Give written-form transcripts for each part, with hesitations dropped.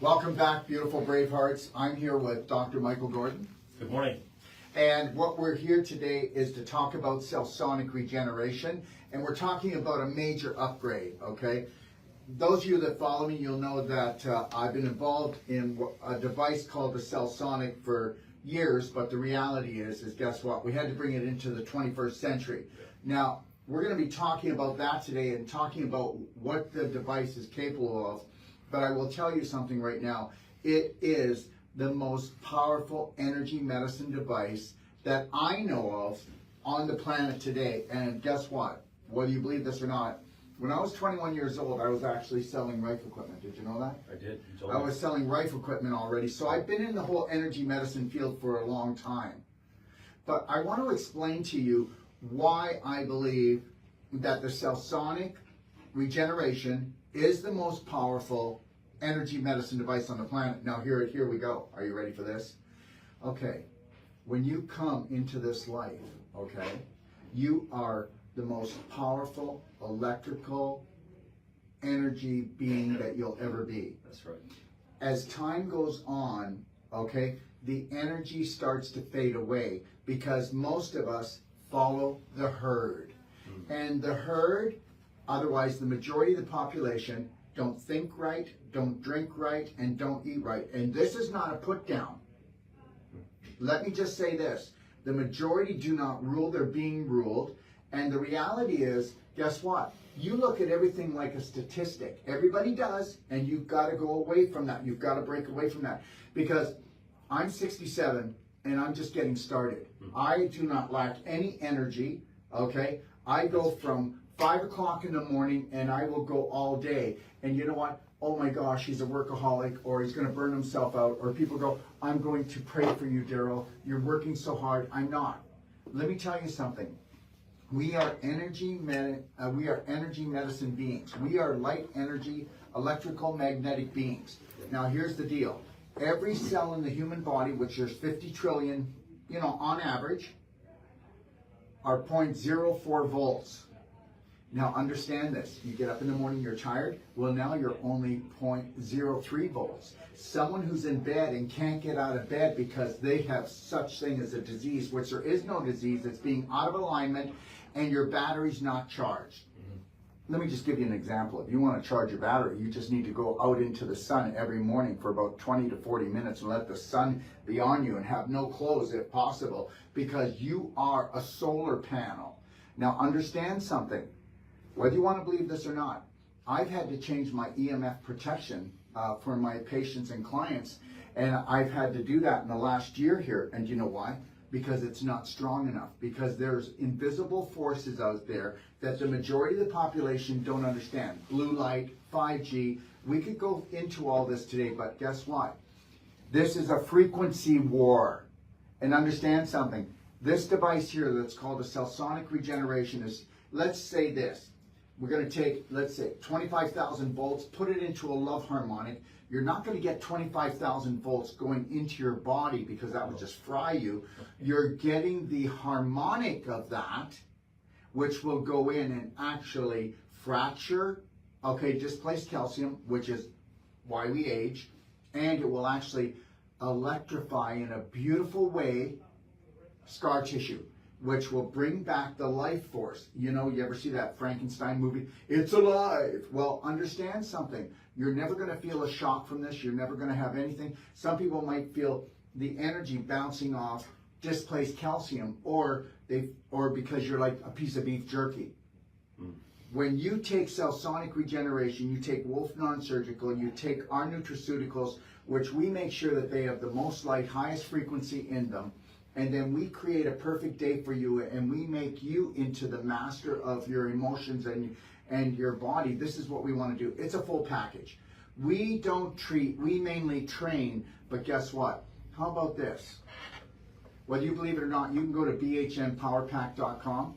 Welcome back, beautiful brave hearts. I'm here with Dr. Michael Gordon. Good morning. And what we're here today is to talk about cell-sonic regeneration, and we're talking about a major upgrade, okay? Those of you that follow me, you'll know that I've been involved in a device called the cell-sonic for years, but the reality is guess what? We had to bring it into the 21st century. Now, we're going to be talking about that today and talking about what the device is capable of, but I will tell you something right now. It is the most powerful energy medicine device that I know of on the planet today. And guess what? Whether you believe this or not, when I was 21 years old, I was actually selling rifle equipment. Did you know that? I did. I was selling rifle equipment already. So I've been in the whole energy medicine field for a long time. But I want to explain to you why I believe that the cell-sonic regeneration is the most powerful energy medicine device on the planet. Now here we go. Are you ready for this? Okay. When you come into this life, okay, you are the most powerful electrical energy being that you'll ever be. That's right. As time goes on, okay, the energy starts to fade away because most of us follow the herd. And the herd, otherwise the majority of the population, don't think right, don't drink right, and don't eat right. And this is not a put down. Let me just say this. The majority do not rule, they're being ruled. And the reality is, guess what? You look at everything like a statistic. Everybody does, and you've got to go away from that. You've got to break away from that. Because I'm 67, and I'm just getting started. I do not lack any energy, okay? I go from 5 o'clock in the morning, and I will go all day. And you know what? Oh my gosh, he's a workaholic, or he's going to burn himself out. Or people go, I'm going to pray for you, Daryl. You're working so hard. I'm not. Let me tell you something. We are energy medicine beings. We are light energy, electrical magnetic beings. Now here's the deal. Every cell in the human body, which there's 50 trillion, on average, are 0.04 volts. Now understand this. You get up in the morning, you're tired. Well, now you're only 0.03 volts. Someone who's in bed and can't get out of bed because they have such thing as a disease, which there is no disease, it's being out of alignment and your battery's not charged. Let me just give you an example. If you want to charge your battery, you just need to go out into the sun every morning for about 20 to 40 minutes and let the sun be on you and have no clothes if possible, because you are a solar panel. Now understand something. Whether you want to believe this or not, I've had to change my EMF protection for my patients and clients, and I've had to do that in the last year here. And you know why? Because it's not strong enough. Because there's invisible forces out there that the majority of the population don't understand. Blue light, 5G. We could go into all this today, but guess what? This is a frequency war. And understand something. This device here that's called a cell-sonic regeneration is, let's say this. We're going to take, let's say, 25,000 volts, put it into a love harmonic. You're not going to get 25,000 volts going into your body because that would just fry you. You're getting the harmonic of that, which will go in and actually fracture, displace calcium, which is why we age, and it will actually electrify in a beautiful way scar tissue, which will bring back the life force. You ever see that Frankenstein movie? It's alive. Well, understand something. You're never going to feel a shock from this. You're never going to have anything. Some people might feel the energy bouncing off displaced calcium, or because you're like a piece of beef jerky. When you take cell-sonic regeneration, you take Wolf non-surgical, you take our nutraceuticals, which we make sure that they have the most light, highest frequency in them, and then we create a perfect day for you, and we make you into the master of your emotions and your body. This is what we want to do. It's a full package. We don't treat, we mainly train, but guess what? How about this? Whether you believe it or not, you can go to bhnpowerpack.com,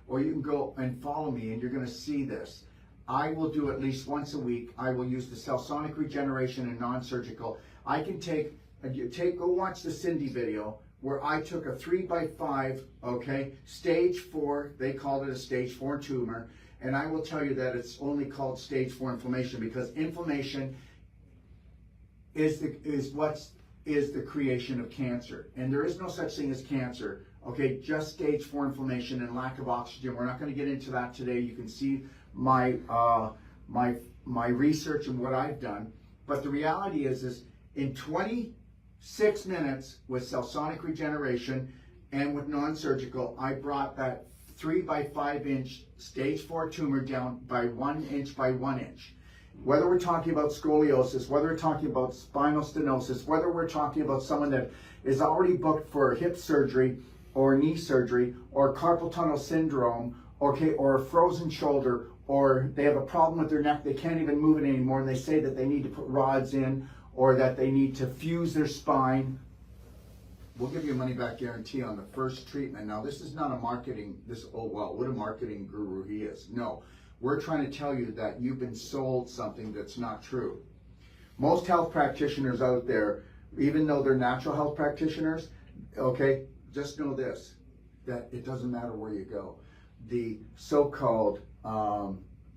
or you can go and follow me, and you're going to see this. I will do at least once a week. I will use the cell-sonic regeneration and non-surgical. I can go watch the Cindy video, where I took a 3x5, stage 4, they called it a stage 4 tumor, and I will tell you that it's only called stage 4 inflammation because inflammation is the creation of cancer. And there is no such thing as cancer, okay? Just stage 4 inflammation and lack of oxygen. We're not going to get into that today. You can see my my research and what I've done. But the reality is in 26 minutes with cell sonic regeneration and with non-surgical, I brought that 3 by 5 inch stage 4 tumor down by 1 inch by 1 inch. Whether we're talking about scoliosis, whether we're talking about spinal stenosis, whether we're talking about someone that is already booked for hip surgery or knee surgery or carpal tunnel syndrome, okay, or a frozen shoulder, or they have a problem with their neck, they can't even move it anymore, and they say that they need to put rods in or that they need to fuse their spine, we'll give you a money back guarantee on the first treatment. Now, this is not a marketing, oh, well, what a marketing guru he is. No, we're trying to tell you that you've been sold something that's not true. Most health practitioners out there, even though they're natural health practitioners, okay, just know this, that it doesn't matter where you go. The so-called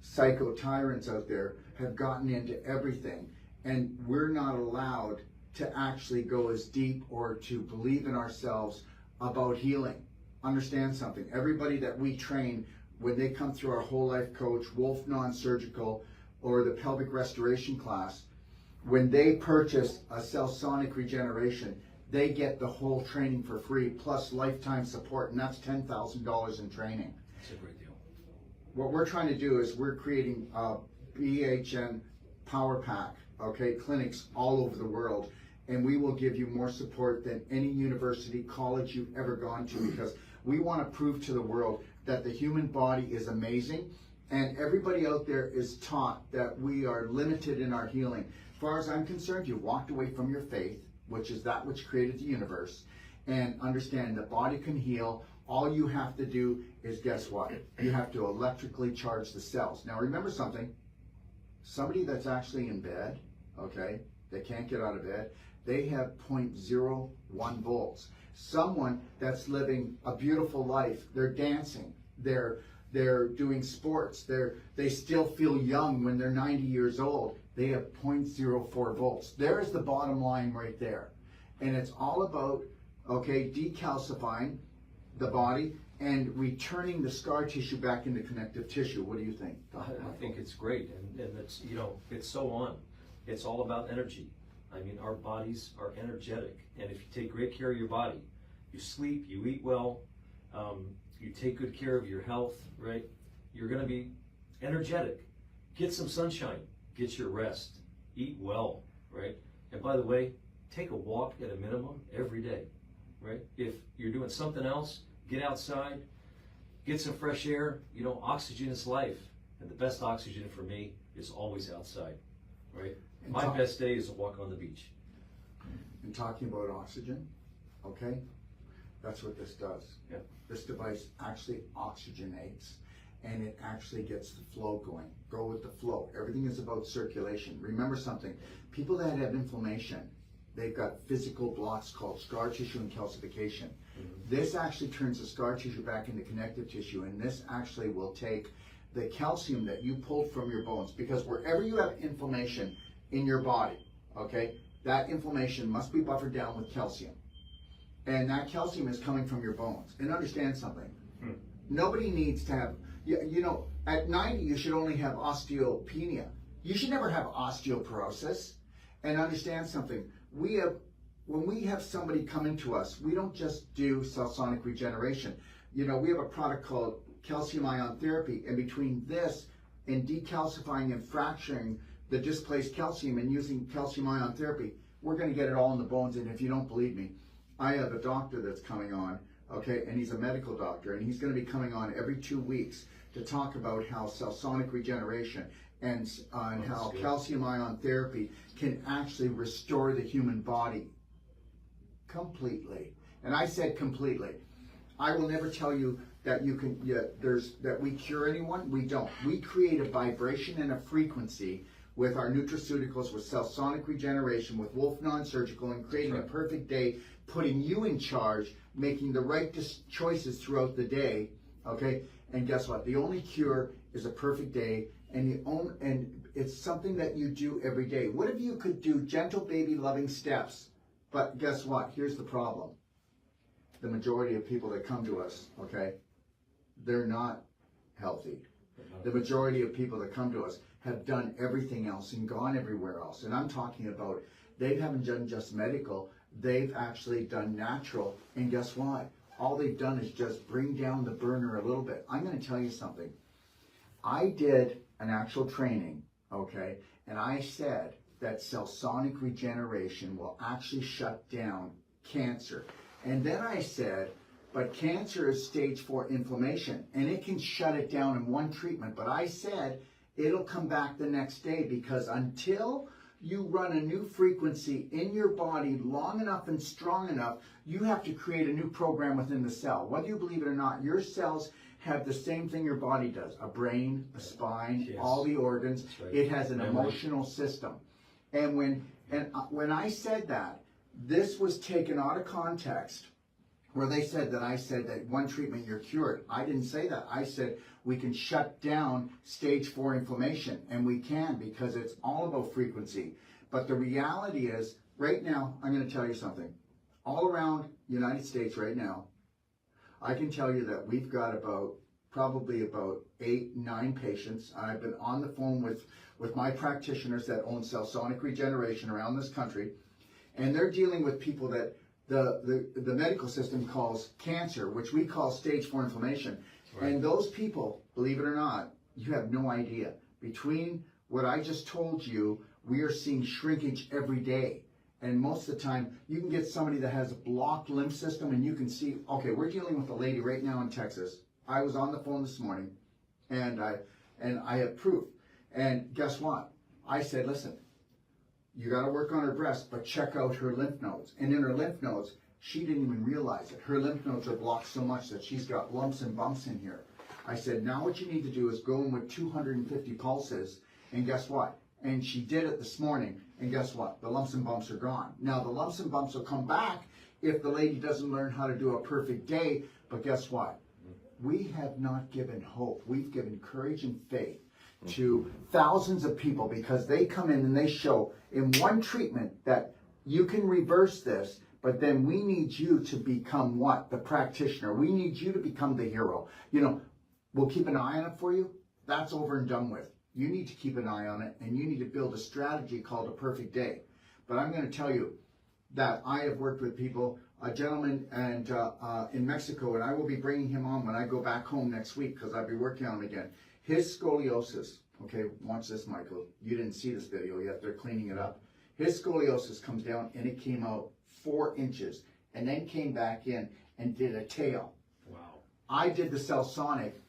psycho-tyrants out there have gotten into everything, and we're not allowed to actually go as deep or to believe in ourselves about healing. Understand something. Everybody that we train, when they come through our whole life coach, Wolf Non-Surgical, or the pelvic restoration class, when they purchase a cell sonic regeneration, they get the whole training for free, plus lifetime support, and that's $10,000 in training. That's a great deal. What we're trying to do is we're creating a BHN Power Pack, okay, clinics all over the world, and we will give you more support than any university, college you've ever gone to, because we want to prove to the world that the human body is amazing, and everybody out there is taught that we are limited in our healing. As far as I'm concerned, you walked away from your faith, which is that which created the universe, and understand the body can heal. All you have to do is, guess what? You have to electrically charge the cells. Now remember something, somebody that's actually in bed, okay, they can't get out of bed, they have 0.01 volts. Someone that's living a beautiful life, they're dancing, they're doing sports, they still feel young when they're 90 years old, they have 0.04 volts. There's the bottom line right there. And it's all about, okay, decalcifying the body and returning the scar tissue back into connective tissue. What do you think? I think it's great, and it's, you know, it's so on. It's all about energy. I mean, our bodies are energetic, and if you take great care of your body, you sleep, you eat well, you take good care of your health, right? You're going to be energetic. Get some sunshine, get your rest, eat well, right? And by the way, take a walk at a minimum every day, right? If you're doing something else, get outside, get some fresh air. You know, oxygen is life, and the best oxygen for me is always outside, right? My best day is a walk on the beach. And talking about oxygen, okay, that's what this does. Yep. This device actually oxygenates, and it actually gets the flow going. Go with the flow. Everything is about circulation. Remember something, people that have inflammation, they've got physical blocks called scar tissue and calcification. Mm-hmm. This actually turns the scar tissue back into connective tissue, and this actually will take the calcium that you pulled from your bones, because wherever you have inflammation in your body, okay, that inflammation must be buffered down with calcium. And that calcium is coming from your bones. And understand something, nobody needs to have, you know, at 90 you should only have osteopenia. You should never have osteoporosis. And understand something, when we have somebody come into us, we don't just do cell sonic regeneration. You know, we have a product called calcium ion therapy, and between this and decalcifying and fracturing the displaced calcium and using calcium ion therapy, we're going to get it all in the bones. And if you don't believe me, I have a doctor that's coming on, okay, and he's a medical doctor, and he's going to be coming on every 2 weeks to talk about how cell sonic regeneration and how calcium ion therapy can actually restore the human body completely. And I said completely. I will never tell you that you can, that we cure anyone. We don't. We create a vibration and a frequency with our nutraceuticals, with cell sonic regeneration, with Wolf Non-Surgical, and creating a perfect day, putting you in charge, making the right choices throughout the day, okay? And guess what? The only cure is a perfect day and it's something that you do every day. What if you could do gentle baby loving steps? But guess what? Here's the problem. The majority of people that come to us, okay, they're not healthy. The majority of people that come to us have done everything else and gone everywhere else. And I'm talking about, they haven't done just medical, they've actually done natural. And guess what? All they've done is just bring down the burner a little bit. I'm going to tell you something. I did an actual training, okay, and I said that cell sonic regeneration will actually shut down cancer. And then I said, but cancer is stage 4 inflammation, and it can shut it down in one treatment. But I said it'll come back the next day, because until you run a new frequency in your body long enough and strong enough, you have to create a new program within the cell. Whether you believe it or not, your cells have the same thing your body does: a brain, a spine, yes, all the organs. Right. It has an Memory. Emotional system. And when I said that, this was taken out of context, where they said that I said that one treatment you're cured. I didn't say that. I said we can shut down stage 4 inflammation, and we can, because it's all about frequency. But the reality is, right now, I'm going to tell you something. All around the United States right now, I can tell you that we've got probably about 8, 9 patients. I've been on the phone with my practitioners that own cell sonic regeneration around this country, and they're dealing with people that the medical system calls cancer, which we call stage 4 inflammation. Right. And those people, believe it or not, you have no idea. Between what I just told you, we are seeing shrinkage every day. And most of the time, you can get somebody that has a blocked lymph system, and you can see, okay, we're dealing with a lady right now in Texas. I was on the phone this morning, and I have proof. And guess what? I said, listen, you got to work on her breast, but check out her lymph nodes. And in her lymph nodes, she didn't even realize it. Her lymph nodes are blocked so much that she's got lumps and bumps in here. I said, now what you need to do is go in with 250 pulses, and guess what? And she did it this morning, and guess what? The lumps and bumps are gone. Now, the lumps and bumps will come back if the lady doesn't learn how to do a perfect day, but guess what? We have not given hope. We've given courage and faith to thousands of people, because they come in and they show in one treatment that you can reverse this, but then we need you to become what? The practitioner. We need you to become the hero. You know, we'll keep an eye on it for you. That's over and done with. You need to keep an eye on it, and you need to build a strategy called a perfect day. But I'm going to tell you that I have worked with people, a gentleman in Mexico, and I will be bringing him on when I go back home next week, because I'll be working on him again. His scoliosis, okay, watch this, Michael. You didn't see this video yet. They're cleaning it up. His scoliosis comes down, and it came out 4 inches, and then came back in and did a tail. Wow. I did the cell sonic,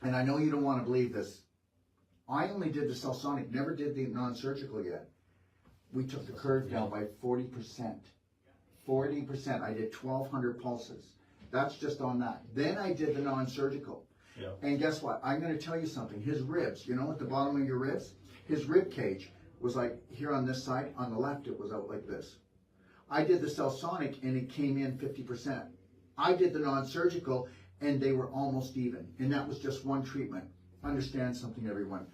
and I know you don't want to believe this. I only did the cell sonic, never did the non-surgical yet. We took the curve down by 40%. 40%. I did 1,200 pulses. That's just on that. Then I did the non-surgical. Yeah. And guess what? I'm going to tell you something. His ribs, you know, at the bottom of your ribs, his rib cage was like here on this side. On the left, it was out like this. I did the cell sonic, and it came in 50%. I did the non-surgical, and they were almost even. And that was just one treatment. Understand something, everyone.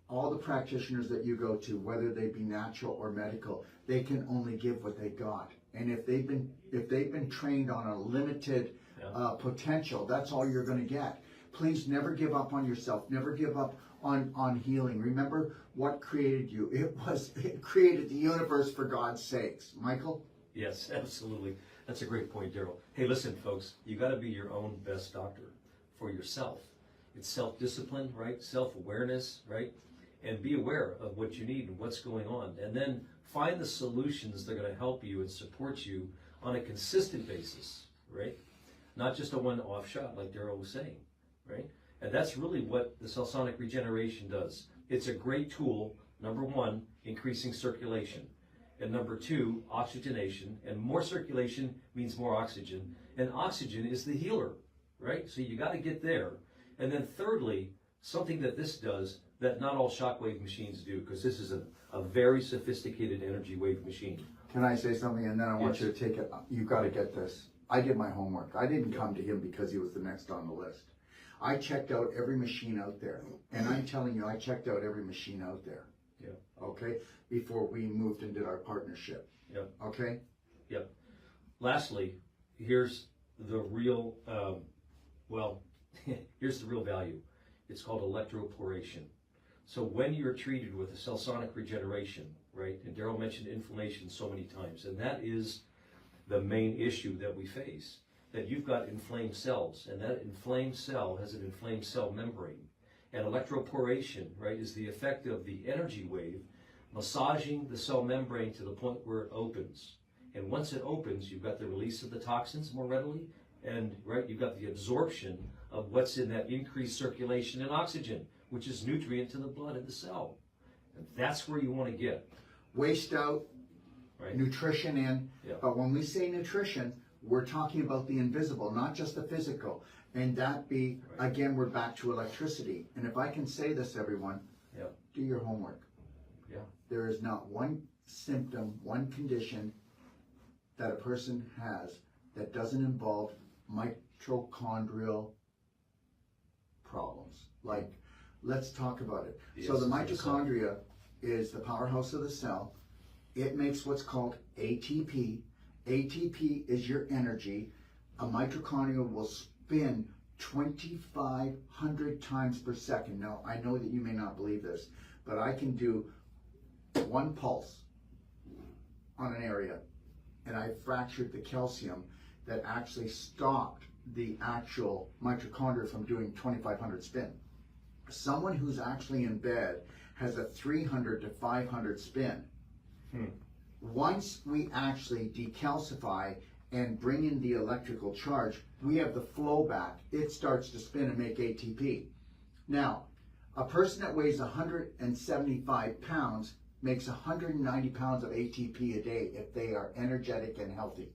All the practitioners that you go to, whether they be natural or medical, they can only give what they got. And if they've been trained on a limited potential, that's all you're going to get. Please never give up on yourself. Never give up on healing. Remember what created you. It created the universe, for God's sakes. Michael? Yes, absolutely. That's a great point, Daryl. Hey, listen, folks, you got to be your own best doctor for yourself. It's self-discipline, right? Self-awareness, right? And be aware of what you need and what's going on. And then find the solutions that are going to help you and support you on a consistent basis, right? Not just a one-off shot, like Daryl was saying, right? And that's really what the cell sonic regeneration does. It's a great tool, number one, increasing circulation. And number two, oxygenation. And more circulation means more oxygen. And oxygen is the healer, right? So you got to get there. And then thirdly, something that this does that not all shockwave machines do, because this is a very sophisticated energy wave machine. Can I say something? And then I want you to take it. You've got to get this. I did my homework. I didn't come to him because he was the next on the list. I checked out every machine out there. And I'm telling you, I checked out every machine out there. Yeah. Okay? Before we moved and did our partnership. Yep. Okay? Yep. Lastly, here's the real, here's the real value. It's called electroporation. So when you're treated with a cell sonic regeneration, right, and Daryl mentioned inflammation so many times, and that is the main issue that we face, that you've got inflamed cells, and that inflamed cell has an inflamed cell membrane. And electroporation, right, is the effect of the energy wave massaging the cell membrane to the point where it opens. And once it opens, you've got the release of the toxins more readily, and right, you've got the absorption of what's in that increased circulation and oxygen, which is nutrient to the blood of the cell. And that's where you want to get. Waste out, Right. nutrition in. Yeah. But when we say nutrition, we're talking about the invisible, not just the physical. And that be, Right. again, we're back to electricity. And if I can say this, everyone, Yeah. do your homework. Yeah. There is not one symptom, one condition that a person has that doesn't involve mitochondrial problems. Like, let's talk about it. The So the essence of the cell. mitochondria is the powerhouse of the cell. It makes what's called ATP. ATP is your energy. A mitochondria will spin 2,500 times per second. Now, I know that you may not believe this, but I can do one pulse on an area, and I fractured the calcium that actually stopped the actual mitochondria from doing 2,500 spin. Someone who's actually in bed has a 300 to 500 spin. Once we actually decalcify and bring in the electrical charge, we have the flow back. It starts to spin and make ATP. Now, a person that weighs 175 pounds makes 190 pounds of ATP a day if they are energetic and healthy.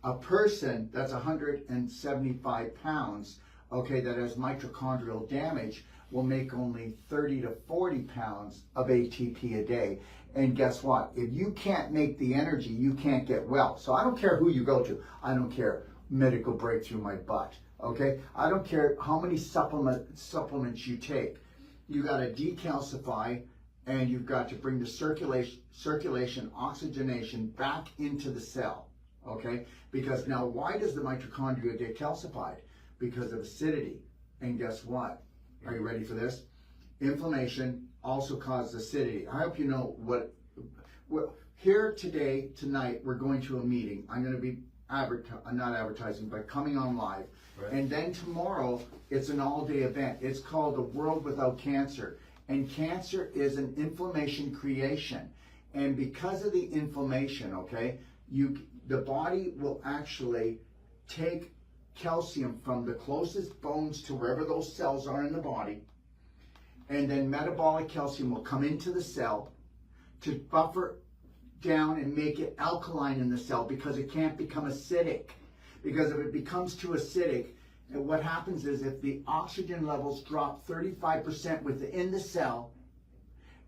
A person that's 175 pounds, okay, that has mitochondrial damage will make only 30 to 40 pounds of ATP a day. And guess what? If you can't make the energy, you can't get well. So I don't care who you go to. I don't care medical breakthrough my butt, okay? I don't care how many supplements you take. You got to decalcify, and you've got to bring the circulation, oxygenation back into the cell, okay? Because now, why does the mitochondria get calcified? Because of acidity. And guess what? Are you ready for this? Inflammation also causes acidity. I hope you know what here today, tonight, we're going to a meeting. I'm going to be not advertising, but coming on live. Right. And then tomorrow, it's an all-day event. It's called The World Without Cancer. And cancer is an inflammation creation. And because of the inflammation, okay, the body will actually take calcium from the closest bones to wherever those cells are in the body, and then metabolic calcium will come into the cell to buffer down and make it alkaline in the cell, because it can't become acidic. Because if it becomes too acidic, and what happens is, if the oxygen levels drop 35% within the cell,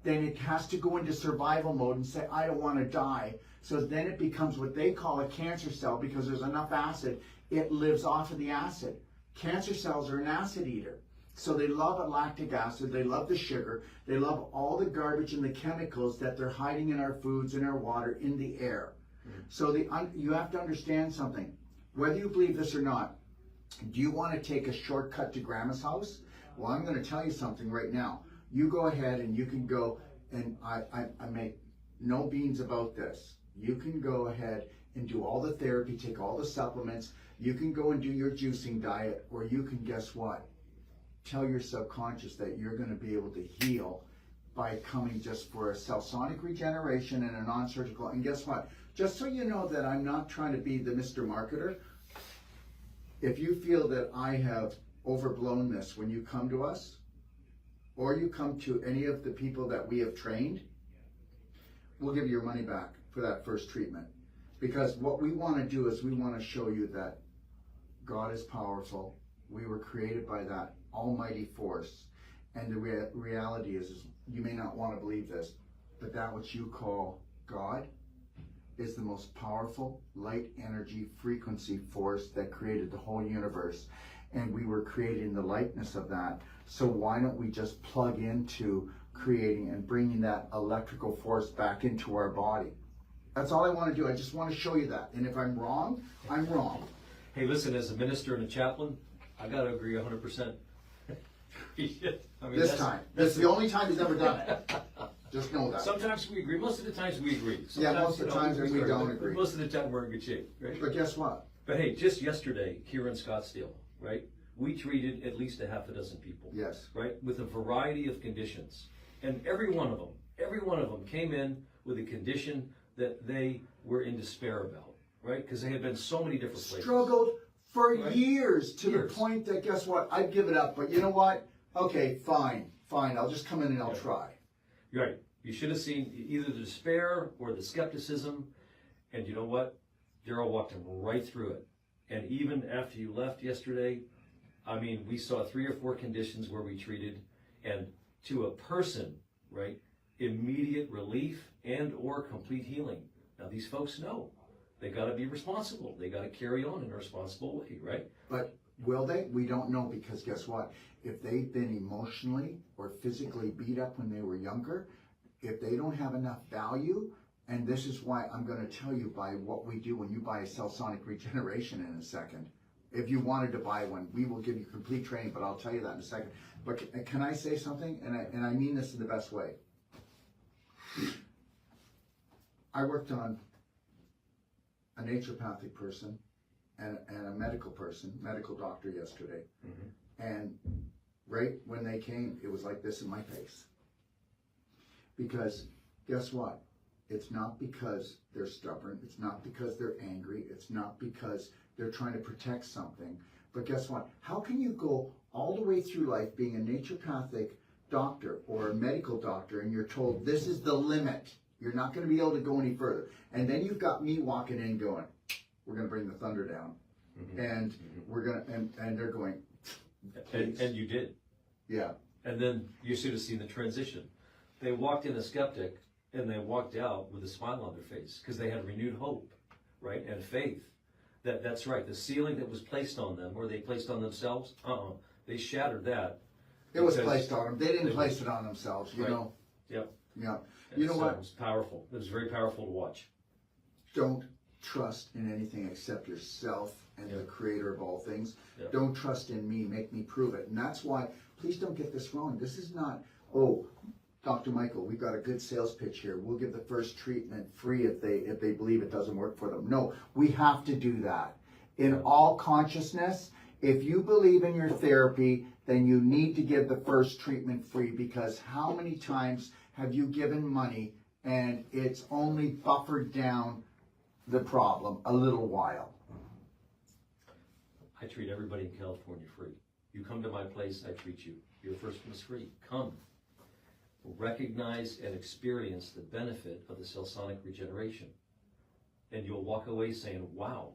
then it has to go into survival mode and say, I don't want to die. So then it becomes what they call a cancer cell, because there's enough acid, it lives off of the acid. Cancer cells are an acid eater. So they love lactic acid, they love the sugar, they love all the garbage and the chemicals that they're hiding in our foods, in our water, in the air. So you have to understand something. Whether you believe this or not, do you want to take a shortcut to Grandma's house? Well, I'm going to tell you something right now. You go ahead and you can go, and I make no beans about this. You can go ahead and do all the therapy, take all the supplements. You can go and do your juicing diet, or you can, guess what? Tell your subconscious that you're going to be able to heal by coming just for a cell sonic regeneration and a non-surgical. And guess what? Just so you know that I'm not trying to be the Mr. Marketer, if you feel that I have overblown this when you come to us, or you come to any of the people that we have trained, we'll give you your money back for that first treatment. Because what we want to do is we want to show you that God is powerful. We were created by that almighty force. And the reality is you may not want to believe this, but that which you call God is the most powerful light energy frequency force that created the whole universe. and we were created in the likeness of that. So why don't we just plug into creating and bringing that electrical force back into our body? That's all I want to do. I just want to show you that. And if I'm wrong, I'm wrong. Hey, listen, as a minister and a chaplain, I got to agree 100%. I mean, This time. That's the only time he's ever done it. Just know that. Sometimes we agree. Most of the times we agree. Yeah, most of the times we don't agree. Most of the time we're in good shape, right? But guess what? But hey, just yesterday here in Scottsdale, right? We treated at least a half a dozen people. Yes. Right? With a variety of conditions. And every one of them came in with a condition that they were in despair about, right? Because they had been so many different places. Struggled for Right? years to Years. the point that, guess what? I'd give it up. But you know what? Okay, fine. I'll just come in and I'll try. You're right. You should have seen either the despair or the skepticism. And you know what? Daryl walked him right through it. And even after you left yesterday, I mean, we saw 3 or 4 conditions where we treated, and to a person, right, immediate relief and or complete healing. Now, these folks know they got to be responsible. They got to carry on in a responsible way, right? But will they? We don't know, because guess what? If they've been emotionally or physically beat up when they were younger, if they don't have enough value, and this is why I'm going to tell you by what we do when you buy a cell sonic regeneration in a second. If you wanted to buy one, we will give you complete training, but I'll tell you that in a second. But can I say something? And I mean this in the best way. I worked on a naturopathic person and a medical person, medical doctor yesterday. And right when they came, it was like this in my face. Because guess what? It's not because they're stubborn. It's not because they're angry. It's not because they're trying to protect something. But guess what? How can you go all the way through life being a naturopathic doctor or a medical doctor and you're told this is the limit? You're not going to be able to go any further. And then you've got me walking in going, we're going to bring the thunder down. And we're going to, and they're going, and you did. Yeah. And then you should have seen the transition. They walked in a skeptic and they walked out with a smile on their face because they had renewed hope, right? And faith. That's right. The ceiling that was placed on them, or they placed on themselves, they shattered that. It was placed on them. They didn't place it on themselves, you know. Yep. Yeah. You know what? It was powerful. It was very powerful to watch. Don't trust in anything except yourself and the creator of all things. Yep. Don't trust in me. Make me prove it. And that's why, please don't get this wrong. This is not, oh, Dr. Michael, we've got a good sales pitch here. We'll give the first treatment free if they believe it doesn't work for them. No, we have to do that. In all consciousness, if you believe in your therapy, then you need to give the first treatment free, because how many times have you given money and it's only buffered down the problem a little while? I treat everybody in California free. You come to my place, I treat you. Your first one is free. Come. Recognize and experience the benefit of the cell sonic regeneration. And you'll walk away saying, wow,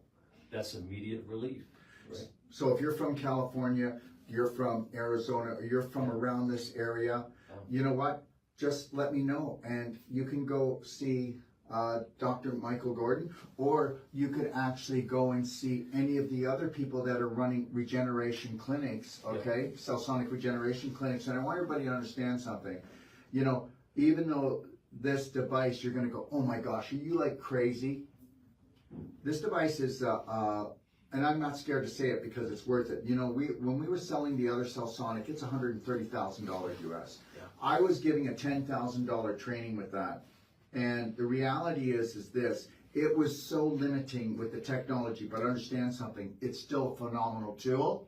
that's immediate relief. Right? So if you're from California, you're from Arizona, or you're from around this area, you know what? Just let me know, and you can go see Dr. Michael Gordon, or you could actually go and see any of the other people that are running regeneration clinics, okay? Cell sonic regeneration clinics. And I want everybody to understand something. You know, even though this device, you're going to go, oh my gosh, are you like crazy? This device is, and I'm not scared to say it because it's worth it. You know, when we were selling the other cell sonic, it's $130,000 US. I was giving a $10,000 training with that. And the reality is this, it was so limiting with the technology, but understand something, it's still a phenomenal tool.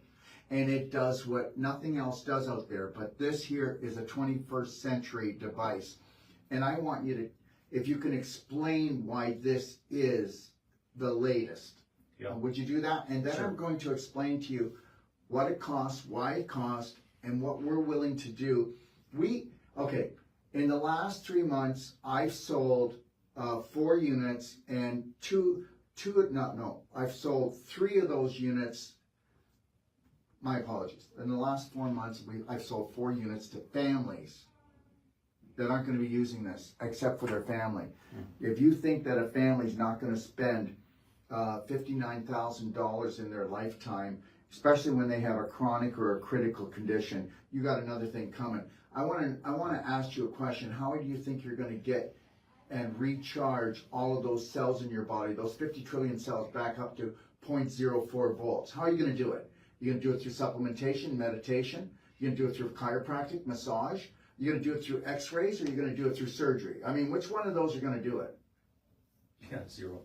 And it does what nothing else does out there. But this here is a 21st century device. And I want you to, if you can explain why this is the latest. Yeah. Would you do that? And then Sure. I'm going to explain to you what it costs, why it costs, and what we're willing to do. In the last 3 months, I've sold 4 units, and I've sold 3 of those units. My apologies. In the last 4 months, I've sold 4 units to families that aren't going to be using this except for their family. If you think that a family's not going to spend $59,000 in their lifetime especially when they have a chronic or a critical condition. You got another thing coming. I want to ask you a question. How do you think you're going to get and recharge all of those cells in your body, those 50 trillion cells, back up to 0.04 volts? How are you going to do it? You're going to do it through supplementation, meditation? You're going to do it through chiropractic, massage? You're going to do it through x-rays, or you're going to do it through surgery? I mean, which one of those are going to do it? Yeah, zero.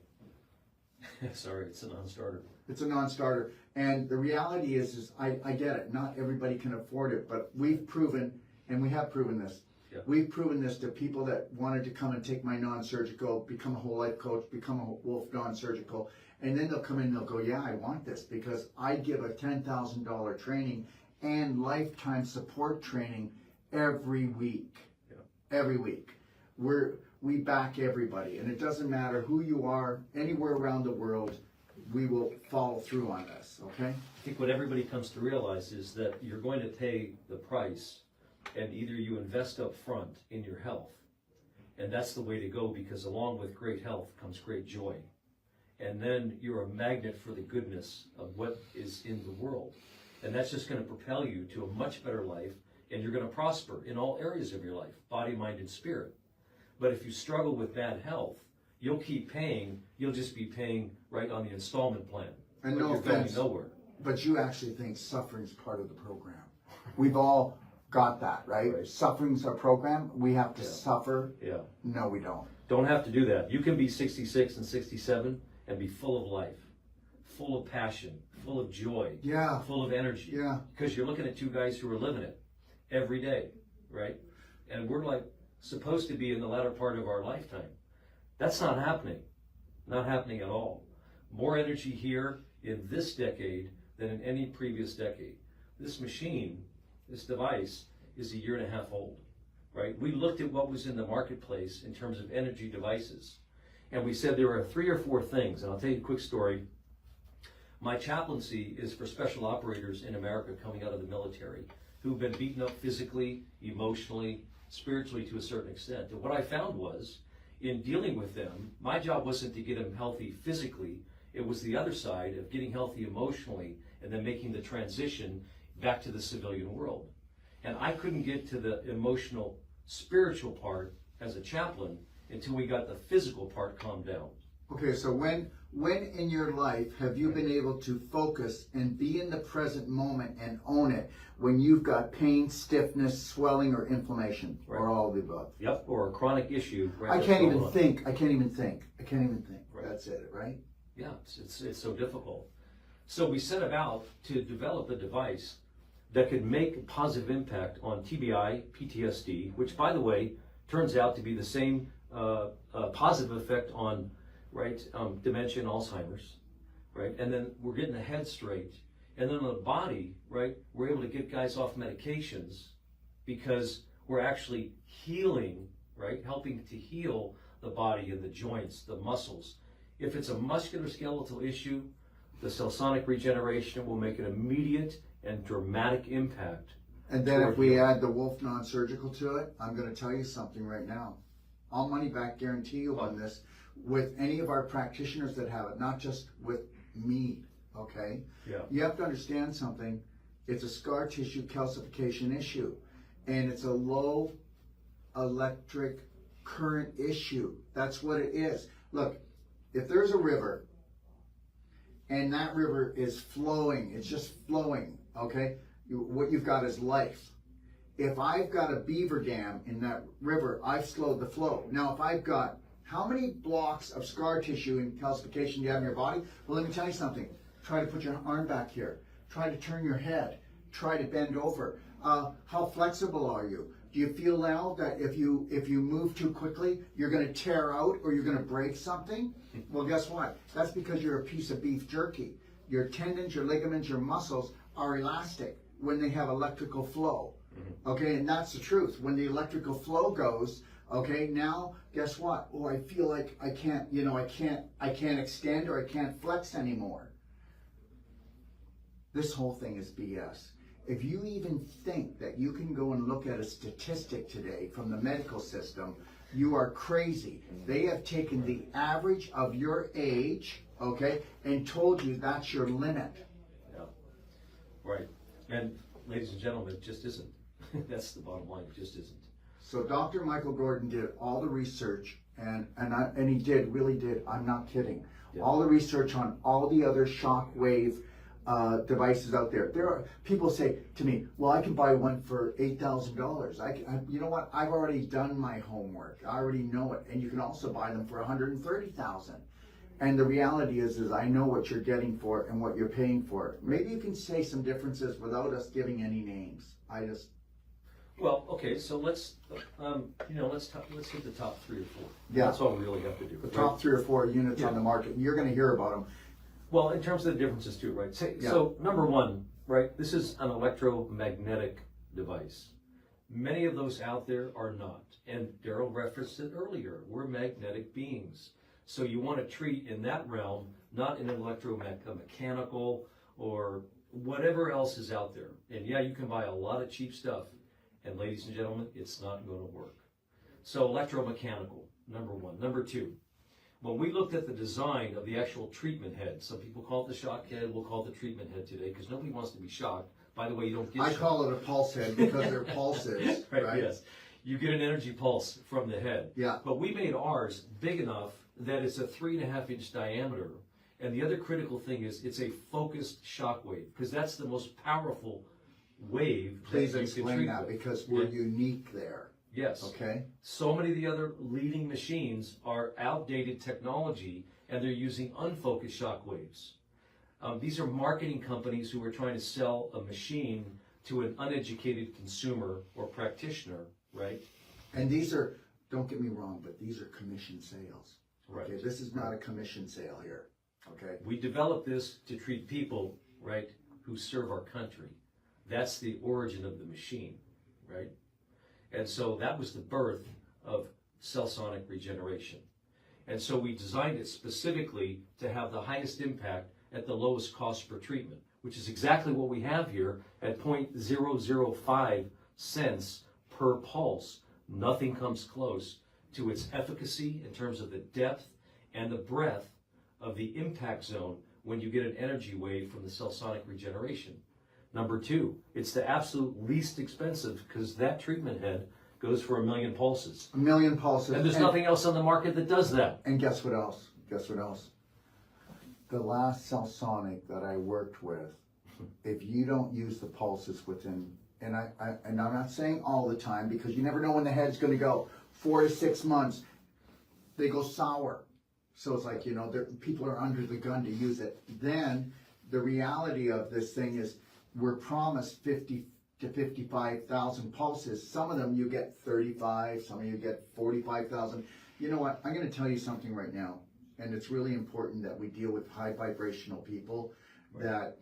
Sorry, it's a non-starter. It's a non-starter. And the reality is I get it. Not everybody can afford it, but we've proven, and we have proven this. Yeah. We've proven this to people that wanted to come and take my non-surgical, become a whole life coach, become a Wolf non-surgical, and then they'll come in and they'll go, yeah, I want this because I give a $10,000 training and lifetime support training every week. Yeah. Every week. We back everybody, and it doesn't matter who you are, anywhere around the world, we will follow through on this, okay? I think what everybody comes to realize is that you're going to pay the price, and either you invest up front in your health, and that's the way to go, because along with great health comes great joy. And then you're a magnet for the goodness of what is in the world. And that's just going to propel you to a much better life, and you're going to prosper in all areas of your life, body, mind, and spirit. But if you struggle with bad health, you'll keep paying. You'll just be paying right on the installment plan. And no offense, nowhere. But you actually think suffering's part of the program. We've all got that, right? Suffering's a program. We have to suffer. Yeah. No, we don't. Don't have to do that. You can be 66 and 67 and be full of life, full of passion, full of joy, full of energy. Yeah. Because you're looking at two guys who are living it every day, right? And we're like supposed to be in the latter part of our lifetime. That's not happening. Not happening at all. More energy here in this decade than in any previous decade. This machine, this device, is 1.5 years old, right? We looked at what was in the marketplace in terms of energy devices, and we said there are 3 or 4 things, and I'll tell you a quick story. My chaplaincy is for special operators in America coming out of the military who've been beaten up physically, emotionally, spiritually to a certain extent. And what I found was, in dealing with them, my job wasn't to get them healthy physically, it was the other side of getting healthy emotionally and then making the transition back to the civilian world. And I couldn't get to the emotional, spiritual part as a chaplain until we got the physical part calmed down. Okay, so when in your life have you been able to focus and be in the present moment and own it when you've got pain, stiffness, swelling, or inflammation, or all of the above? Yep, or a chronic issue. I can't even think. Right. That's it, right? Yeah, it's so difficult. So we set about to develop a device that could make a positive impact on TBI, PTSD, which, by the way, turns out to be the same positive effect on dementia and Alzheimer's, right? And then we're getting the head straight. And then on the body, right, we're able to get guys off medications because we're actually healing, right, helping to heal the body and the joints, the muscles. If it's a musculoskeletal issue, the cell sonic regeneration will make an immediate and dramatic impact. And then if we add the Wolf non-surgical to it, I'm going to tell you something right now. I'll money back guarantee you on this with any of our practitioners that have it, not just with me, okay? Yeah. You have to understand something. It's a scar tissue calcification issue, and it's a low electric current issue. That's what it is. Look, if there's a river and that river is flowing, it's just flowing, okay? What you've got is life. If I've got a beaver dam in that river, I've slowed the flow. Now, if I've got, how many blocks of scar tissue and calcification do you have in your body? Well, let me tell you something. Try to put your arm back here. Try to turn your head. Try to bend over. How flexible are you? Do you feel now that if you move too quickly, you're going to tear out or you're going to break something? Well, guess what? That's because you're a piece of beef jerky. Your tendons, your ligaments, your muscles are elastic when they have electrical flow. Okay, and that's the truth. When the electrical flow goes, okay, now guess what? Oh, I feel like I can't extend or I can't flex anymore. This whole thing is BS. If you even think that you can go and look at a statistic today from the medical system, you are crazy. They have taken the average of your age, okay, and told you that's your limit. Yeah. Right. And ladies and gentlemen, it just isn't. That's the bottom line. It just isn't. So Dr. Michael Gordon did all the research, and he really did. I'm not kidding. Yeah. All the research on all the other shock wave devices out there. There are people say to me, "Well, I can buy one for $8,000." You know what? I've already done my homework. I already know it, and you can also buy them for $130,000. And the reality is I know what you're getting for it and what you're paying for it. Maybe you can say some differences without us giving any names. Well, okay, so let's hit the top 3 or 4. Yeah. That's all we really have to do. The top 3 or 4 units on the market, and you're going to hear about them. Well, in terms of the differences too, right? So number 1, right, this is an electromagnetic device. Many of those out there are not. And Daryl referenced it earlier. We're magnetic beings. So you want to treat in that realm, not in an electromechanical or whatever else is out there. And yeah, you can buy a lot of cheap stuff. And ladies and gentlemen, it's not going to work. So electromechanical, number 1. Number 2, when we looked at the design of the actual treatment head, some people call it the shock head, we'll call it the treatment head today because nobody wants to be shocked. By the way, you don't get shocked. I call it a pulse head because they're pulses, right? Yes. You get an energy pulse from the head. Yeah. But we made ours big enough that it's a 3.5-inch diameter. And the other critical thing is it's a focused shock wave because that's the most powerful wave. Please that you explain can treat that with. because we're unique there. Yes. Okay. So many of the other leading machines are outdated technology and they're using unfocused shock waves. These are marketing companies who are trying to sell a machine to an uneducated consumer or practitioner, right? And these are, don't get me wrong, but these are commission sales. Right. Okay. This is not a commission sale here. Okay. We developed this to treat people, right, who serve our country. That's the origin of the machine, right? And so that was the birth of cell sonic regeneration. And so we designed it specifically to have the highest impact at the lowest cost per treatment, which is exactly what we have here at 0.005 cents per pulse. Nothing comes close to its efficacy in terms of the depth and the breadth of the impact zone when you get an energy wave from the cell sonic regeneration. Number 2, it's the absolute least expensive because that treatment head goes for 1 million pulses. 1 million pulses. And there's nothing else on the market that does that. And guess what else? Guess what else? The last cell sonic that I worked with, if you don't use the pulses within, and I'm not saying all the time because you never know when the head's going to go, 4 to 6 months, they go sour. So it's like, people are under the gun to use it. Then the reality of this thing is we're promised 50 to 55,000 pulses. Some of them you get 35, some of you get 45,000. You know what? I'm going to tell you something right now. And it's really important that we deal with high vibrational people that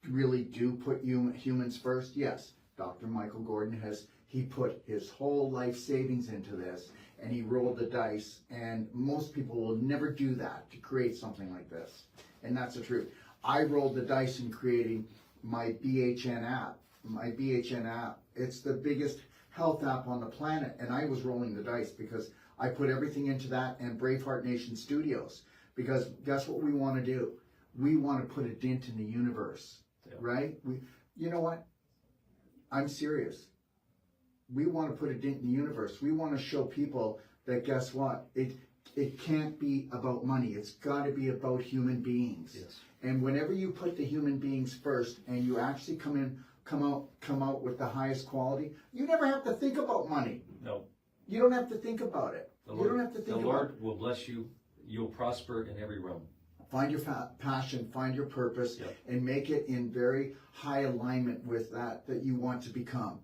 really do put humans first. Yes, Dr. Michael Gordon he put his whole life savings into this and he rolled the dice. And most people will never do that to create something like this. And that's the truth. I rolled the dice in creating my BHN app. My BHN app, it's the biggest health app on the planet. And I was rolling the dice because I put everything into that and Braveheart Nation Studios. Because guess what we want to do? We want to put a dent in the universe, right? You know what? I'm serious. We want to put a dent in the universe. We want to show people that guess what? It can't be about money. It's got to be about human beings. Yes. And whenever you put the human beings first and you actually come out with the highest quality, you never have to think about money. No. You don't have to think about it. The Lord will bless you. You'll prosper in every realm. Find your passion, find your purpose, and make it in very high alignment with that you want to become.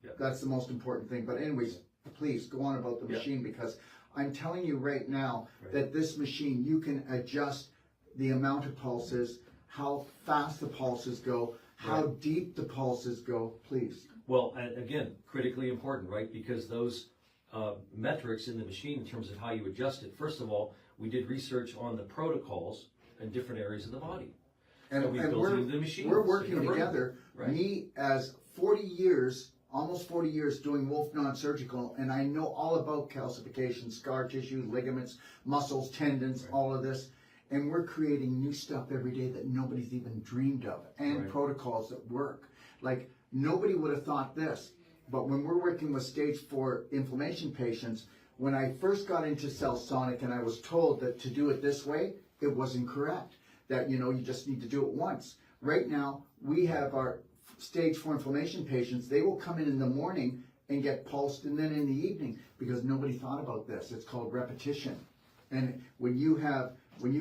Yep. That's the most important thing. But anyways, please go on about the machine because I'm telling you right now that this machine, you can adjust the amount of pulses, how fast the pulses go, how deep the pulses go, please. Well, and again, critically important, right? Because those metrics in the machine in terms of how you adjust it, first of all, we did research on the protocols in different areas of the body. And we built it into the machine. We're working together. Right. Me as 40 years, almost 40 years doing Wolf non-surgical, and I know all about calcification, scar tissue, ligaments, muscles, tendons, all of this. And we're creating new stuff every day that nobody's even dreamed of, and Right. protocols that work. Like, nobody would have thought this. But when we're working with stage 4 inflammation patients, when I first got into Cellsonic and I was told that to do it this way, it wasn't correct. That, you just need to do it once. Right now, we have our stage 4 inflammation patients, they will come in the morning and get pulsed, and then in the evening, because nobody thought about this. It's called repetition. And when you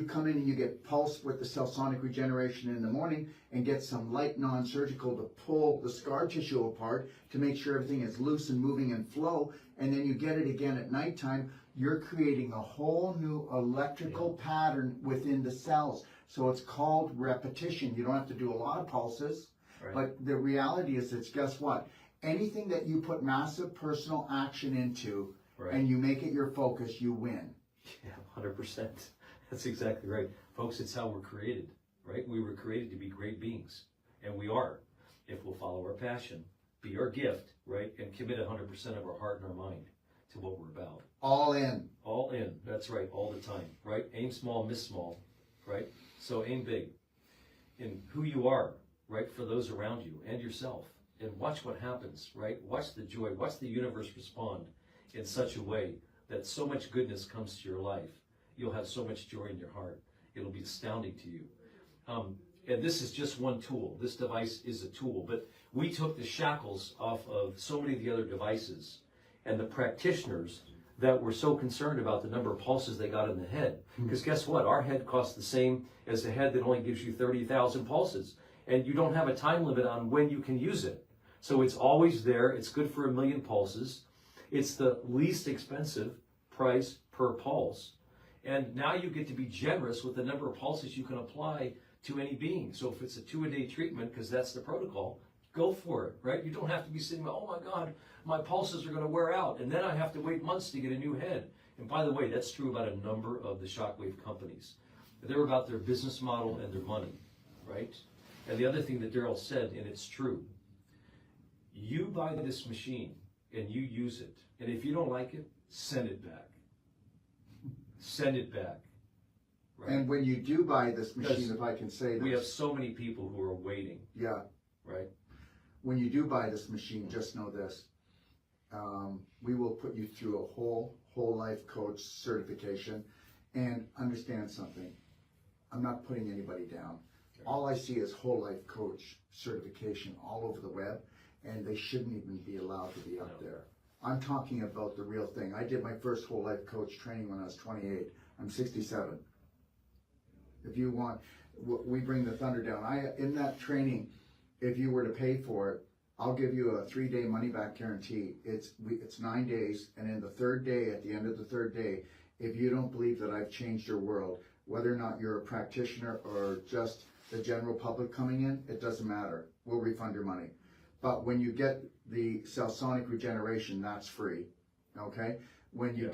come in and you get pulsed with the cell-sonic regeneration in the morning and get some light non-surgical to pull the scar tissue apart to make sure everything is loose and moving and flow, and then you get it again at nighttime, you're creating a whole new electrical pattern within the cells. So it's called repetition. You don't have to do a lot of pulses, Right. but the reality is that, guess what? Anything that you put massive personal action into Right. and you make it your focus, you win. Yeah, 100%. That's exactly right. Folks, it's how we're created, right? We were created to be great beings, and we are, if we'll follow our passion, be our gift, right? And commit 100% of our heart and our mind to what we're about. All in. All in, that's right, all the time, right? Aim small, miss small, right? So aim big in who you are, right? For those around you and yourself. And watch what happens, right? Watch the joy, watch the universe respond in such a way that so much goodness comes to your life. You'll have so much joy in your heart. It'll be astounding to you. And this is just one tool. This device is a tool, but we took the shackles off of so many of the other devices, and the practitioners that were so concerned about the number of pulses they got in the head. Because guess what? Our head costs the same as a head that only gives you 30,000 pulses. And you don't have a time limit on when you can use it. So it's always there. It's good for 1 million pulses. It's the least expensive price per pulse. And now you get to be generous with the number of pulses you can apply to any being. So if it's a 2-a-day treatment, because that's the protocol, go for it, right? You don't have to be sitting there, oh my God, my pulses are going to wear out, and then I have to wait months to get a new head. And by the way, that's true about a number of the shockwave companies. They're about their business model and their money, right? And the other thing that Daryl said, and it's true, you buy this machine and you use it, and if you don't like it, send it back. Send it back. Right? And when you do buy this machine, Because if I can say this. We have so many people who are waiting, Yeah. right? When you do buy this machine, just know this. We will put you through a whole life coach certification, and understand something. I'm not putting anybody down. All I see is whole life coach certification all over the web, and they shouldn't even be allowed to be up there. I'm talking about the real thing. I did my first whole life coach training when I was 28. I'm 67. If you want, we bring the thunder down. In that training, if you were to pay for it, I'll give you a 3-day money back guarantee. It's 9 days, and in the third day, at the end of the third day, if you don't believe that I've changed your world, whether or not you're a practitioner or just the general public coming in, it doesn't matter. We'll refund your money. But when you get the cell-sonic regeneration, that's free, okay? When you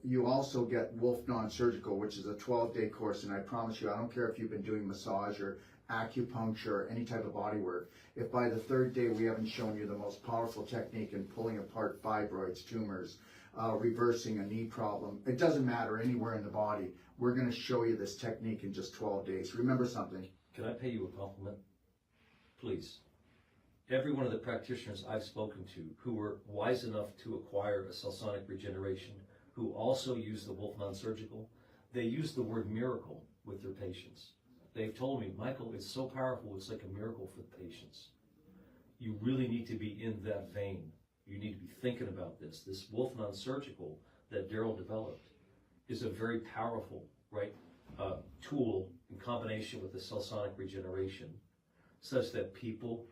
you also get Wolf Non-Surgical, which is a 12-day course, and I promise you, I don't care if you've been doing massage or acupuncture or any type of body work, if by the third day we haven't shown you the most powerful technique in pulling apart fibroids, tumors, reversing a knee problem, it doesn't matter anywhere in the body, we're going to show you this technique in just 12 days. Remember something. Can I pay you a compliment? Please. Every one of the practitioners I've spoken to who were wise enough to acquire a cell-sonic regeneration, who also use the Wolf Non-Surgical, they use the word miracle with their patients. They've told me, Michael, it's so powerful, it's like a miracle for the patients. You really need to be in that vein. You need to be thinking about this. This Wolf Non-Surgical that Daryl developed is a very powerful, right, tool in combination with the cell-sonic regeneration, such that people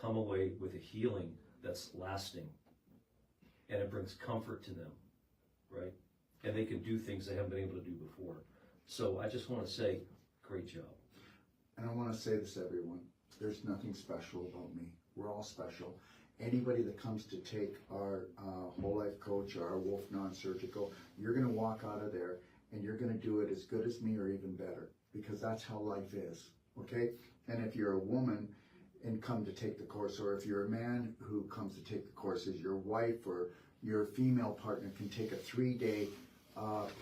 come away with a healing that's lasting, and it brings comfort to them, right? And they can do things they haven't been able to do before. So I just want to say, great job. And I want to say this, everyone. There's nothing special about me. We're all special. Anybody that comes to take our whole life coach or our Wolf Non-Surgical, you're going to walk out of there and you're going to do it as good as me or even better, because that's how life is, okay? And if you're a woman and come to take the course, or if you're a man who comes to take the courses, your wife or your female partner can take a 3-day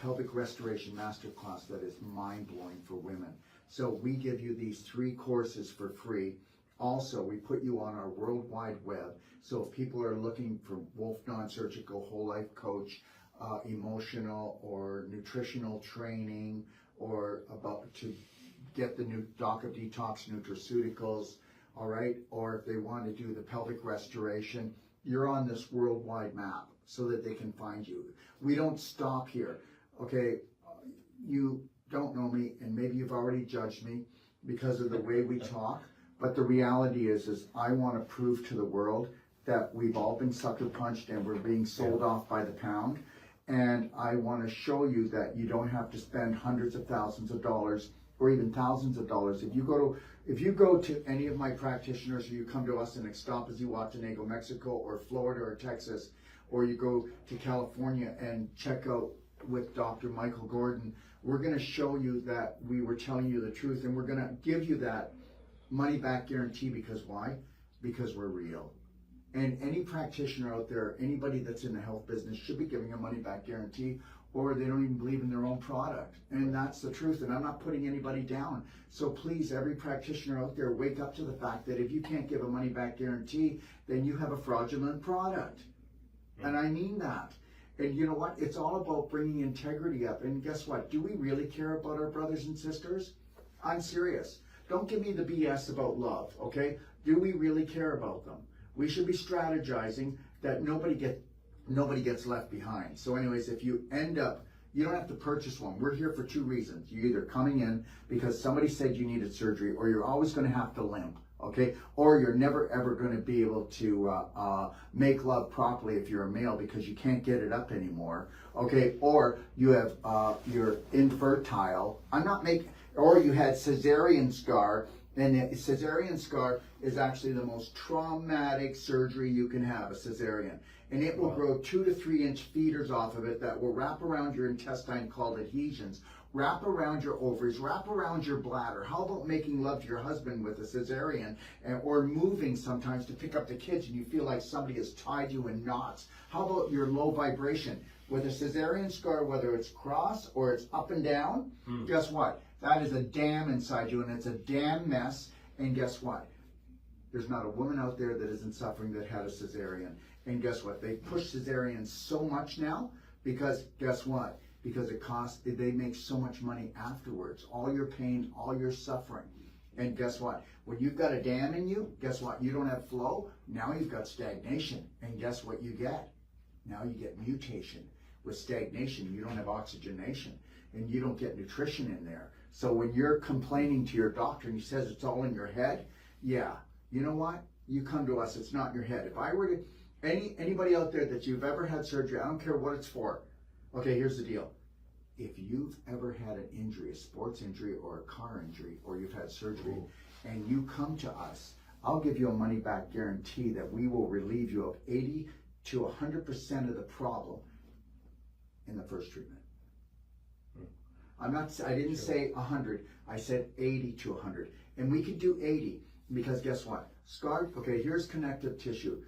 pelvic restoration masterclass that is mind-blowing for women. So we give you these 3 courses for free. Also, we put you on our World Wide Web. So if people are looking for Wolf Non-Surgical Whole Life Coach, emotional or nutritional training, or about to get the new DOCA Detox nutraceuticals, all right, or if they want to do the pelvic restoration, you're on this worldwide map so that they can find you. We don't stop here, okay? You don't know me, and maybe you've already judged me because of the way we talk, but the reality is I want to prove to the world that we've all been sucker punched and we're being sold off by the pound. And I want to show you that you don't have to spend hundreds of thousands of dollars or even thousands of dollars. If you go to any of my practitioners, or you come to us in Ixtapa, Zihuatanejo, Mexico, or Florida or Texas, or you go to California and check out with Dr. Michael Gordon, we're going to show you that we were telling you the truth, and we're going to give you that money back guarantee. Because why? Because we're real. And any practitioner out there, anybody that's in the health business, should be giving a money back guarantee, or they don't even believe in their own product. And that's the truth, and I'm not putting anybody down. So please, every practitioner out there, wake up to the fact that if you can't give a money back guarantee, then you have a fraudulent product. And I mean that. And you know what? It's all about bringing integrity up. And guess what? Do we really care about our brothers and sisters? I'm serious. Don't give me the BS about love, okay? Do we really care about them? We should be strategizing that nobody gets left behind. So anyways, if you end up, you don't have to purchase one. We're here for 2 reasons. You're either coming in because somebody said you needed surgery, or you're always going to have to limp, okay? Or you're never ever going to be able to make love properly if you're a male because you can't get it up anymore, okay? Or you have, you're infertile. Or you had cesarean scar. And the cesarean scar is actually the most traumatic surgery you can have, a cesarean. And it will grow 2 to 3 inch feeders off of it that will wrap around your intestine, called adhesions, wrap around your ovaries, wrap around your bladder. How about making love to your husband with a cesarean, or moving sometimes to pick up the kids and you feel like somebody has tied you in knots? How about your low vibration? With a cesarean scar, whether it's cross or it's up and down, guess what? That is a dam inside you, and it's a damn mess. And guess what? There's not a woman out there that isn't suffering that had a cesarean. And guess what? They push cesareans so much now because guess what? Because they make so much money afterwards. All your pain, all your suffering. And guess what? When you've got a dam in you, guess what? You don't have flow. Now you've got stagnation. And guess what you get? Now you get mutation. With stagnation, you don't have oxygenation, and you don't get nutrition in there. So when you're complaining to your doctor and he says it's all in your head, yeah, you know what? You come to us, it's not in your head. If I were to, anybody out there that you've ever had surgery, I don't care what it's for. Okay, here's the deal. If you've ever had an injury, a sports injury or a car injury, or you've had surgery, and you come to us, I'll give you a money back guarantee that we will relieve you of 80 to 100% of the problem in the first treatment. I didn't say 100, I said 80 to 100. And we could do 80 because guess what? Scarred, okay, here's connective tissue.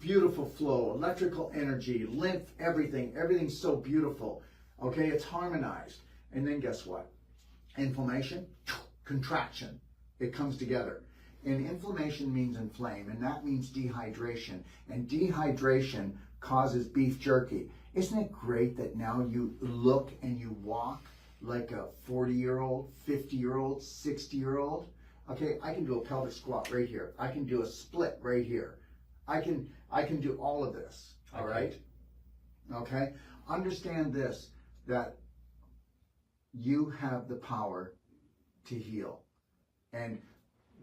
Beautiful flow, electrical energy, lymph, everything's so beautiful. Okay, it's harmonized. And then guess what? Inflammation, contraction. It comes together. And inflammation means inflame, and that means dehydration. And dehydration causes beef jerky. Isn't it great that now you look and you walk like a 40-year-old, 50-year-old, 60-year-old? Okay, I can do a pelvic squat right here. I can do a split right here. I can do all of this, all right? Okay? Understand this, that you have the power to heal. And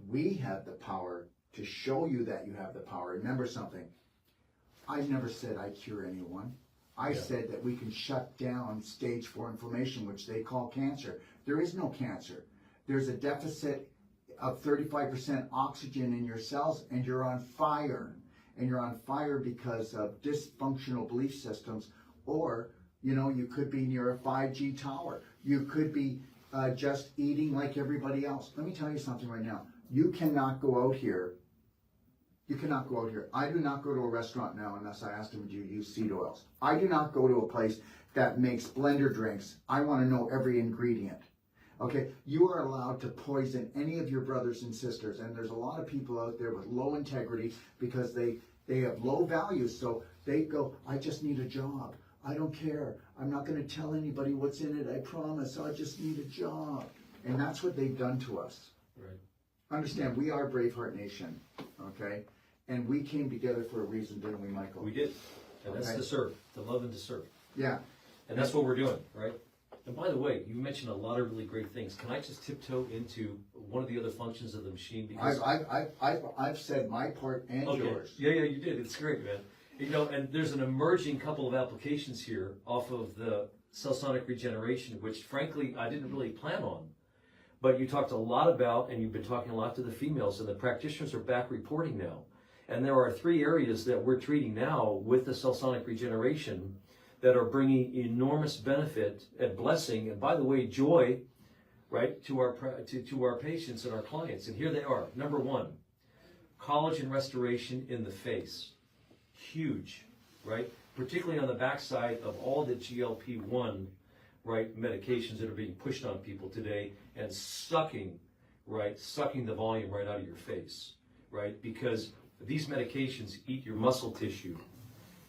we have the power to show you that you have the power. Remember something. I've never said I cure anyone. I said that we can shut down stage 4 inflammation, which they call cancer. There is no cancer. There's a deficit of 35% oxygen in your cells, and you're on fire. And you're on fire because of dysfunctional belief systems, or, you know, you could be near a 5G tower. You could be just eating like everybody else. Let me tell you something right now. You cannot go out here You cannot go out here. I do not go to a restaurant now unless I ask them, do you use seed oils? I do not go to a place that makes blender drinks. I want to know every ingredient. Okay, you are allowed to poison any of your brothers and sisters, and there's a lot of people out there with low integrity because they have low values, so they go, I just need a job. I don't care. I'm not going to tell anybody what's in it. I promise. I just need a job. And that's what they've done to us. Right. Understand, we are Braveheart Nation, okay? And we came together for a reason, didn't we, Michael? We did. And that's Okay. to serve, to love and to serve. Yeah. And that's what we're doing, right? And by the way, you mentioned a lot of really great things. Can I just tiptoe into one of the other functions of the machine? Because I've said my part and yours. Yeah, you did. It's great, man. You know, and there's an emerging couple of applications here off of the cell sonic regeneration, which frankly I didn't really plan on. But you talked a lot about, and you've been talking a lot to the females, and the practitioners are back reporting now. And there are 3 areas that we're treating now with the cell sonic regeneration that are bringing enormous benefit and blessing, and by the way, joy, right, to our patients and our clients. And here they are. Number 1, collagen restoration in the face. Huge, right? Particularly on the backside of all the GLP-1, right, medications that are being pushed on people today and sucking the volume right out of your face, right? Because these medications eat your muscle tissue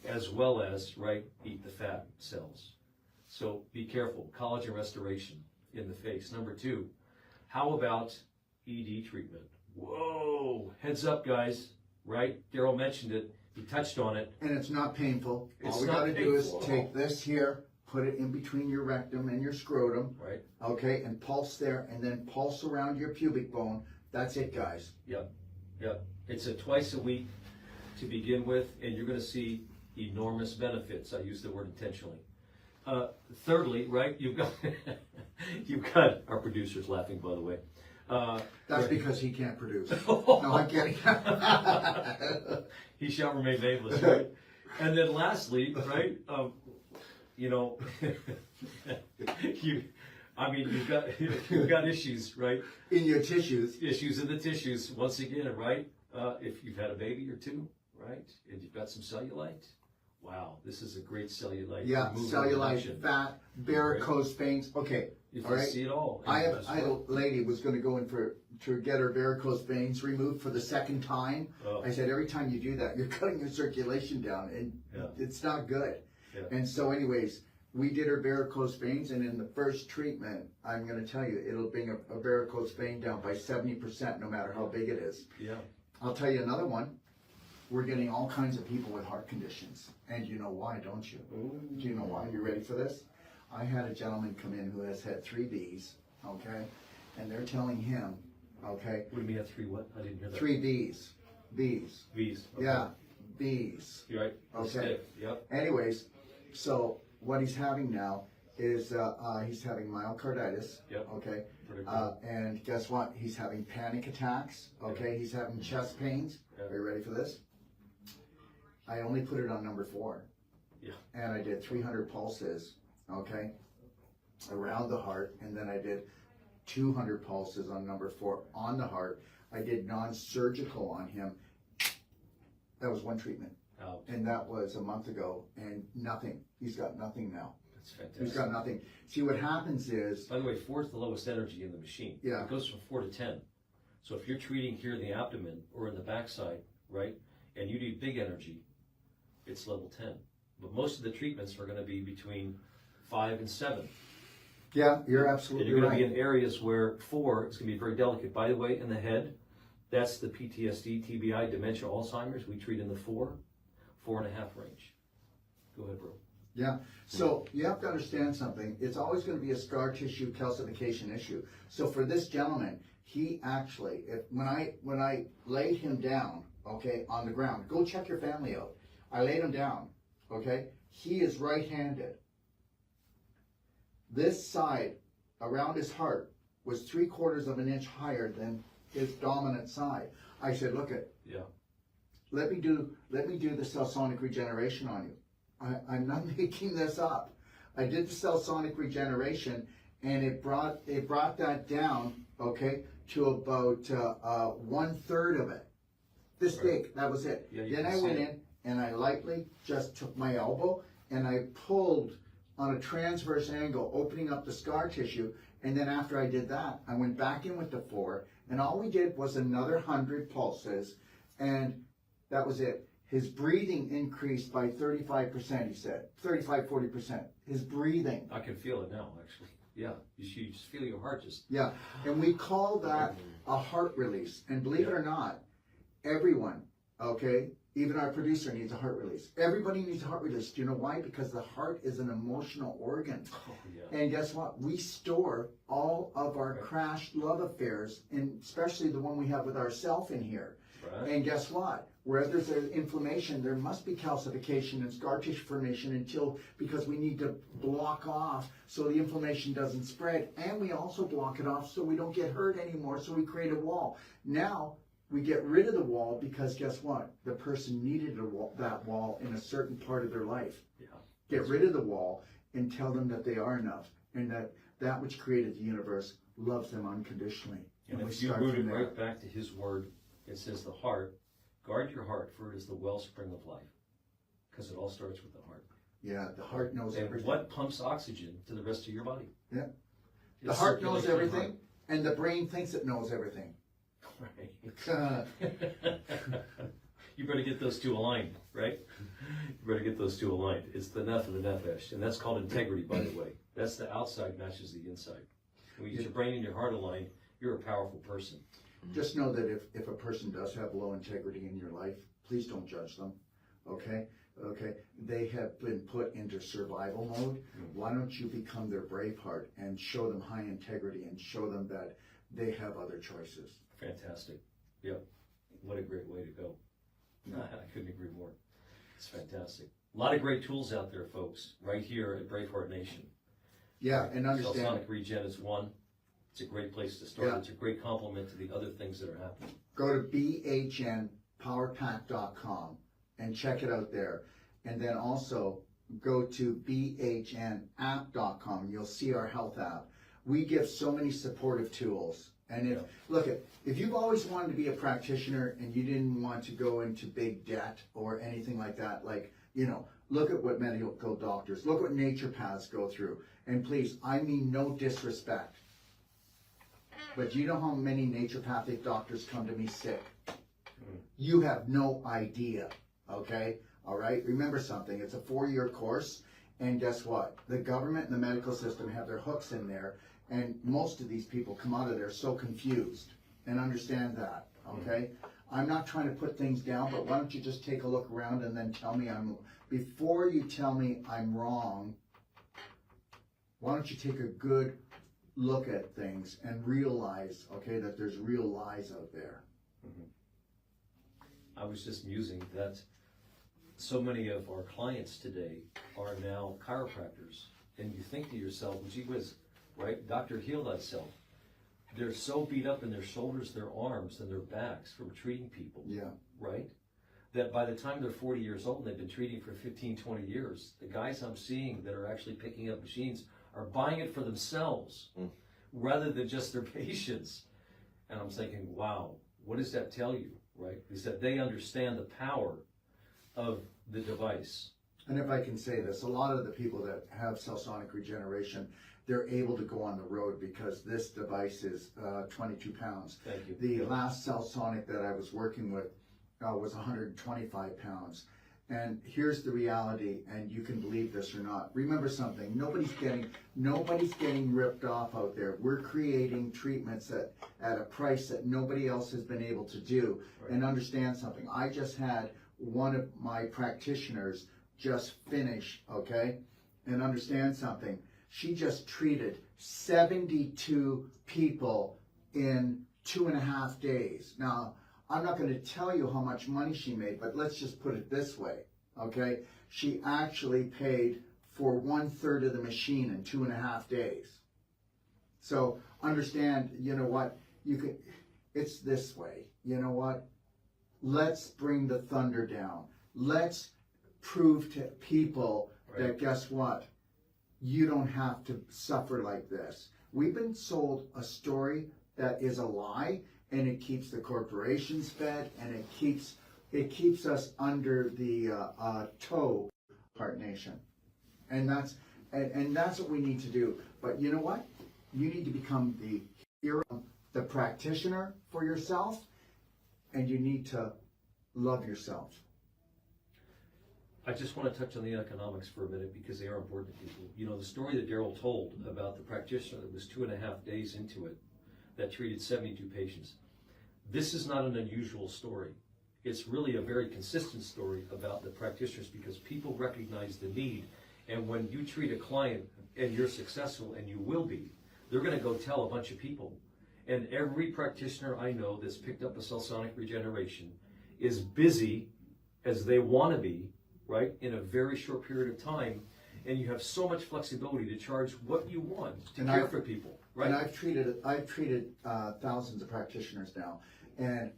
as well as, right, eat the fat cells. So be careful. Collagen restoration in the face. Number 2, how about ED treatment? Whoa, heads up, guys, right? Daryl mentioned it. He touched on it. And it's not painful. It's All we not got to do is painful. take this here, put it in between your rectum and your scrotum, Right. okay, and pulse there, and then pulse around your pubic bone. That's it, guys. Yep. It's a twice a week to begin with, and you're going to see enormous benefits. I use the word intentionally. Thirdly, right, you've got our producers laughing, by the way. That's right. because he can't produce. No, I'm kidding. He shall remain nameless, right? And then lastly, right, you know, you've got issues, right? In your tissues. Issues in the tissues, once again, right? If you've had a baby or 2, right, and you've got some cellulite, wow, this is a great cellulite. Yeah, cellulite, reduction. fat, varicose veins. Okay, You all can right. see it all. I had a lady was going to go in to get her varicose veins removed for the 2nd time. Oh. I said, every time you do that, you're cutting your circulation down, and it's not good. Yeah. And so, anyways, we did her varicose veins, and in the first treatment, I'm going to tell you, it'll bring a varicose vein down by 70%, no matter how big it is. Yeah. I'll tell you another one. We're getting all kinds of people with heart conditions, and you know why, don't you? Ooh. Do you know why? You ready for this? I had a gentleman come in who has had 3 Bs, okay, and they're telling him, okay, What do you mean at 3 what? I didn't hear that. 3 Bs, Bs, V's. Okay. yeah, Bs. You're right. Okay. Stick. Yep. Anyways, so what he's having now is he's having myocarditis, Yep. okay, Pretty cool. and guess what? He's having panic attacks, okay, he's having chest pains. Yeah. Are you ready for this? I only put it on number 4. Yeah. And I did 300 pulses, okay, around the heart, and then I did 200 pulses on number 4 on the heart. I did non-surgical on him. That was 1 treatment. Out. And that was a month ago, and nothing. He's got nothing now. That's fantastic. He's got nothing. See, what happens is, By the way, 4 is the lowest energy in the machine. Yeah. It goes from 4 to 10. So if you're treating here in the abdomen or in the backside, right, and you need big energy, it's level 10. But most of the treatments are going to be between 5 and 7. yeah, you're And absolutely you're going to right. be in areas where 4 is going to be very delicate. By the way, in the head, that's the PTSD, TBI, dementia, Alzheimer's. We treat in the 4.5 range. Go ahead, bro. Yeah, so you have to understand something. It's always going to be a scar tissue calcification issue. So for this gentleman, he actually, when I laid him down, okay, on the ground, go check your family out. I laid him down, okay. He is right-handed. This side around his heart was 3/4 of an inch higher than his dominant side. I said, look it. Yeah. Let me do the cell sonic regeneration on you. I'm not making this up. I did the cell sonic regeneration, and it brought that down, okay, to about 1/3 of it. this big, that was it. Yeah, you Then can I see went it. in and I lightly just took my elbow and I pulled on a transverse angle, opening up the scar tissue. And then after I did that, I went back in with the 4, and all we did was another 100 pulses, and that was it. His breathing increased by 35%, he said. 35, 40%. His breathing. I can feel it now, actually. Yeah, you just feel your heart just. Yeah, and we call that a heart release. And believe it or not, everyone, okay, even our producer needs a heart release. Everybody needs a heart release. Do you know why? Because the heart is an emotional organ. Oh, yeah. And guess what? We store all of our crashed love affairs, and especially the one we have with ourself in here. Right. And guess what? Where there's inflammation, there must be calcification and scar tissue formation because we need to block off so the inflammation doesn't spread. And we also block it off so we don't get hurt anymore, so we create a wall. Now, we get rid of the wall because guess what? The person needed that wall in a certain part of their life. Yeah. Get rid of the wall and tell them that they are enough and that which created the universe loves them unconditionally. And we if you start root from it there. right back to his word, it says the heart, guard your heart, for it is the wellspring of life. Because it all starts with the heart. Yeah, the heart knows And everything. what pumps oxygen to the rest of your body? Yeah. The It's heart knows circulation everything, and the brain thinks it knows everything. Right. You better get those two aligned, right? You better get those two aligned. It's the neph and the nephesh, and that's called integrity, by the way. That's the outside matches the inside. When you get your brain and your heart aligned, you're a powerful person. Just know that if a person does have low integrity in your life, please don't judge them, okay? Okay, they have been put into survival mode. Why don't you become their Braveheart and show them high integrity and show them that they have other choices? Fantastic. Yep. What a great way to go. I couldn't agree more. It's fantastic. A lot of great tools out there, folks, right here at Braveheart Nation. Yeah, and understand. Sonic Regen is one. It's a great place to start. Yeah. It's a great complement to the other things that are happening. Go to bhnpowerpack.com and check it out there. And then also go to bhnapp.com. You'll see our health app. We give so many supportive tools. And if you've always wanted to be a practitioner and you didn't want to go into big debt or anything like that, look at what medical doctors, look what naturopaths go through. And please, I mean no disrespect, but do you know how many naturopathic doctors come to me sick? You have no idea, okay? All right, remember something, it's a 4-year course, and guess what? The government and the medical system have their hooks in there, and most of these people come out of there so confused, and understand that, okay? I'm not trying to put things down, but why don't you just take a look around and then tell me before you tell me I'm wrong, why don't you take a good look at things and realize, okay, that there's real lies out there. I was just musing that so many of our clients today are now chiropractors. And you think to yourself, well, gee whiz, right? Doctor, heal thyself. They're so beat up in their shoulders, their arms, and their backs from treating people. Yeah. Right? That by the time they're 40 years old and they've been treating for 15, 20 years, the guys I'm seeing that are actually picking up machines are buying it for themselves rather than just their patients. And I'm thinking, wow, what does that tell you, right? Is that they understand the power of the device. And if I can say this, a lot of the people that have cell sonic regeneration, they're able to go on the road because this device is 22 pounds. Thank you. The last cell sonic that I was working with was 125 pounds. And here's the reality, and you can believe this or not. Remember something, nobody's getting ripped off out there. We're creating treatments at a price that nobody else has been able to do. Right. And understand something, I just had one of my practitioners just finish, okay? And understand something, she just treated 72 people in 2.5 days. Now, I'm not going to tell you how much money she made, but let's just put it this way, okay? She actually paid for 1/3 of the machine in 2.5 days. So understand, you know what, it's this way, you know what? Let's bring the thunder down. Let's prove to people that guess what? You don't have to suffer like this. We've been sold a story that is a lie, and it keeps the corporations fed, and it keeps us under the toe part nation, and that's what we need to do. But you know what? You need to become the hero, the practitioner for yourself, and you need to love yourself. I just want to touch on the economics for a minute because they are important to people. You know, the story that Daryl told about the practitioner that was 2.5 days into it, that treated 72 patients. This is not an unusual story. It's really a very consistent story about the practitioners because people recognize the need. And when you treat a client and you're successful, and you will be, they're going to go tell a bunch of people. And every practitioner I know that's picked up a cell sonic regeneration is busy as they want to be, right, in a very short period of time, and you have so much flexibility to charge what you want to care for people, right? And I've treated thousands of practitioners now, and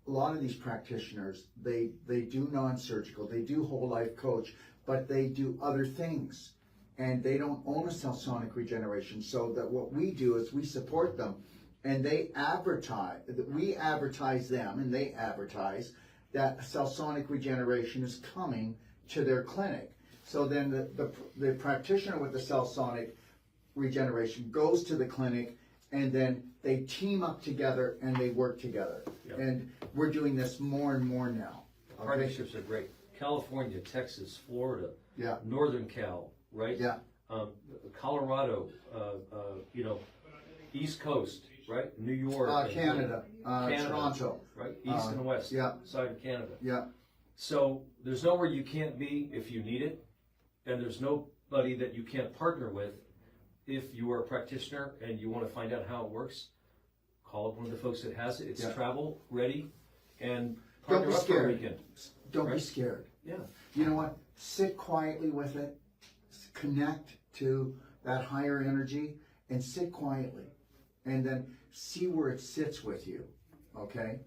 a lot of these practitioners, they do non-surgical, they do whole life coach, but they do other things, and they don't own a cell sonic regeneration. So that what we do is we support them, and we advertise them, and they advertise that cell sonic regeneration is coming to their clinic. So then the practitioner with the cell sonic regeneration goes to the clinic, and then they team up together and they work together. Yep. And we're doing this more and more now. Okay? Partnerships are great. California, Texas, Florida, Yeah. Northern Cal, right? Yeah. Colorado, you know, East Coast, right? New York, Canada, Canada, Toronto, right? East and West yeah. side of Canada. Yeah. So there's nowhere you can't be if you need it, and there's nobody that you can't partner with if you are a practitioner and you want to find out how it works. Call up one of the folks that has it. It's travel ready, and Don't be partner up for a scared. weekend. Don't be Right. scared. Yeah. You know what? Sit quietly with it, connect to that higher energy, and sit quietly, and then see where it sits with you. Okay,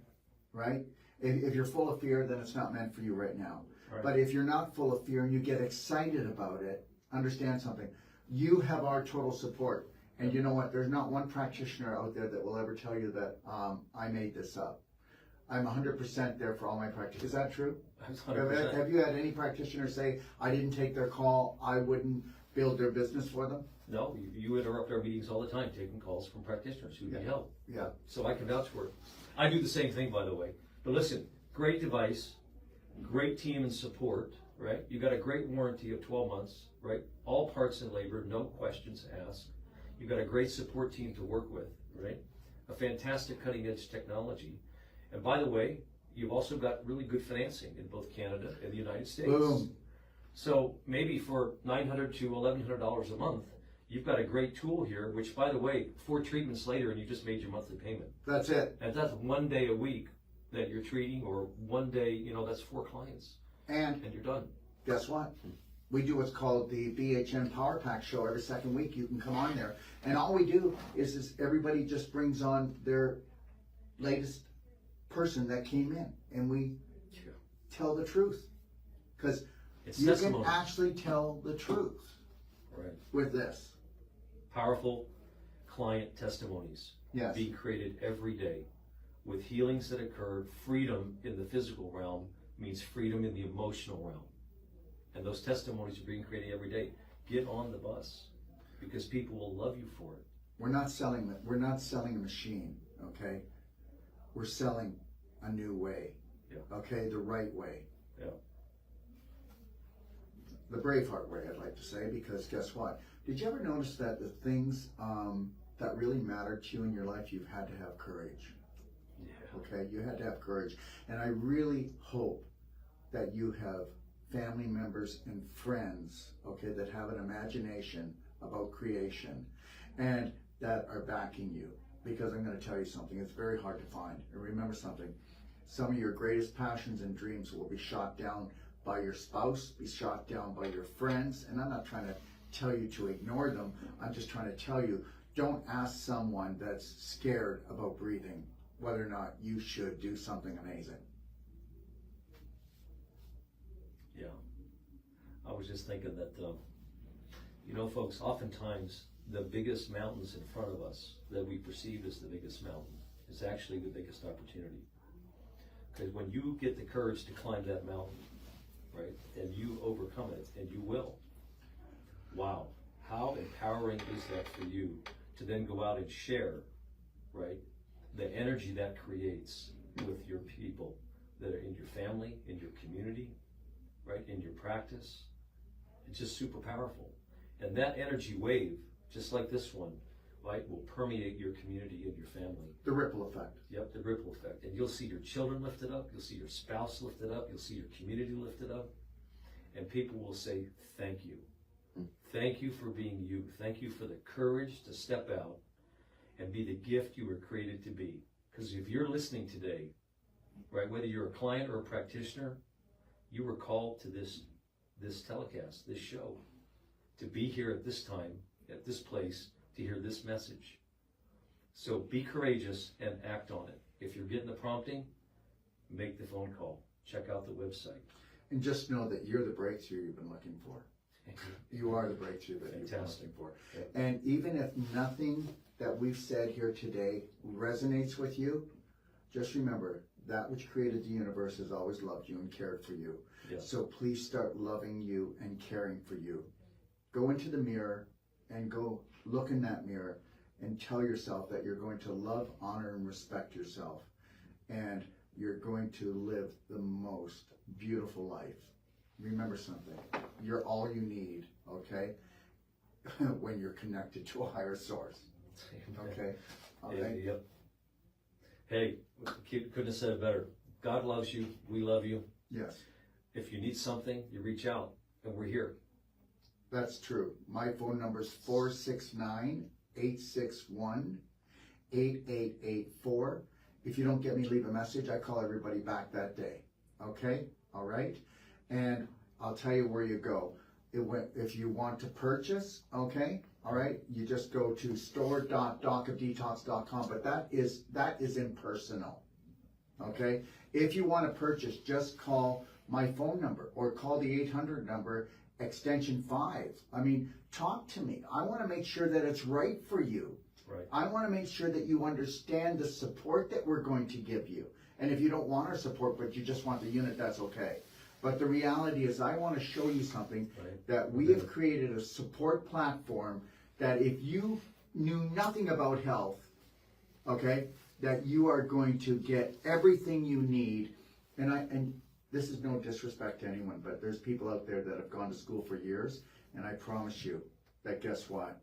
right? If you're full of fear, then it's not meant for you right now. Right. But if you're not full of fear and you get excited about it, understand something. You have our total support. And you know what? There's not one practitioner out there that will ever tell you that I made this up. I'm 100% there for all my practice. Is that true? That's 100%. Have you had any practitioner say, I didn't take their call, I wouldn't build their business for them? No, you interrupt our meetings all the time, taking calls from practitioners who need help. Yeah. So I can vouch for it. I do the same thing, by the way. But listen, great device, great team and support, right? You got a great warranty of 12 months, right? All parts and labor, no questions asked. You got a great support team to work with, right? A fantastic cutting edge technology. And by the way, you've also got really good financing in both Canada and the United States. Boom. So maybe for $900 to $1,100 a month, you've got a great tool here, which, by the way, 4 treatments later and you just made your monthly payment. That's it. And that's 1 day a week that you're treating, or 1 day, you know, that's 4 clients. And you're done. guess what? We do what's called the BHN Power Pack show every second week. You can come on there. And all we do is everybody just brings on their latest person that came in. And we tell the truth. Because you testimony. can actually tell the truth with this. Powerful client testimonies being created every day with healings that occurred. Freedom in the physical realm means freedom in the emotional realm. And those testimonies are being created every day. Get on the bus because people will love you for it. We're not selling a machine, okay? We're selling a new way. Okay, the right way. The Braveheart way, I'd like to say, because guess what? Did you ever notice that the things that really mattered to you in your life, you've had to have courage? Okay, you had to have courage. And I really hope that you have family members and friends, okay, that have an imagination about creation and that are backing you. Because I'm going to tell you something, it's very hard to find. And remember something, some of your greatest passions and dreams will be shot down by your spouse, be shot down by your friends. And I'm not trying to tell you to ignore them. I'm just trying to tell you, don't ask someone that's scared about breathing whether or not you should do something amazing. Yeah. I was just thinking that, you know, folks, oftentimes the biggest mountains in front of us that we perceive as the biggest mountain is actually the biggest opportunity. Because when you get the courage to climb that mountain, right, and you overcome it, and you will, wow, how empowering is that for you to then go out and share, right, the energy that creates with your people that are in your family, in your community, right, in your practice. It's just super powerful. And that energy wave, just like this one, right, will permeate your community and your family. The ripple effect. Yep, the ripple effect. And you'll see your children lifted up, you'll see your spouse lifted up, you'll see your community lifted up, and people will say, thank you. Thank you for being you. Thank you for the courage to step out and be the gift you were created to be. Because if you're listening today, right, whether you're a client or a practitioner, you were called to this telecast, this show, to be here at this time, at this place, to hear this message. So be courageous and act on it. If you're getting the prompting, make the phone call. Check out the website. And just know that you're the breakthrough you've been looking for. You are the breakthrough that you've been looking for. And even if nothing that we've said here today resonates with you, just remember, that which created the universe has always loved you and cared for you. Yeah. So please start loving you and caring for you. Go into the mirror and go look in that mirror and tell yourself that you're going to love, honor, and respect yourself. And you're going to live the most beautiful life. Remember something, you're all you need, okay? When you're connected to a higher source, okay? Okay? Yep. Hey, couldn't have said it better. God loves you, we love you. Yes. If you need something, you reach out, and we're here. That's true. My phone number is 469-861-8884. If you don't get me, leave a message. I call everybody back that day, okay? All right? And I'll tell you where you go. If you want to purchase, okay, all right, you just go to store.docofdetox.com, but that is impersonal, okay? If you want to purchase, just call my phone number or call the 800 number, extension 5. I mean, talk to me. I want to make sure that it's right for you. Right. I want to make sure that you understand the support that we're going to give you. And if you don't want our support, but you just want the unit, that's okay. But the reality is I want to show you something, right, that we have created a support platform that if you knew nothing about health, okay, that you are going to get everything you need. And this is no disrespect to anyone, but there's people out there that have gone to school for years, and I promise you that guess what?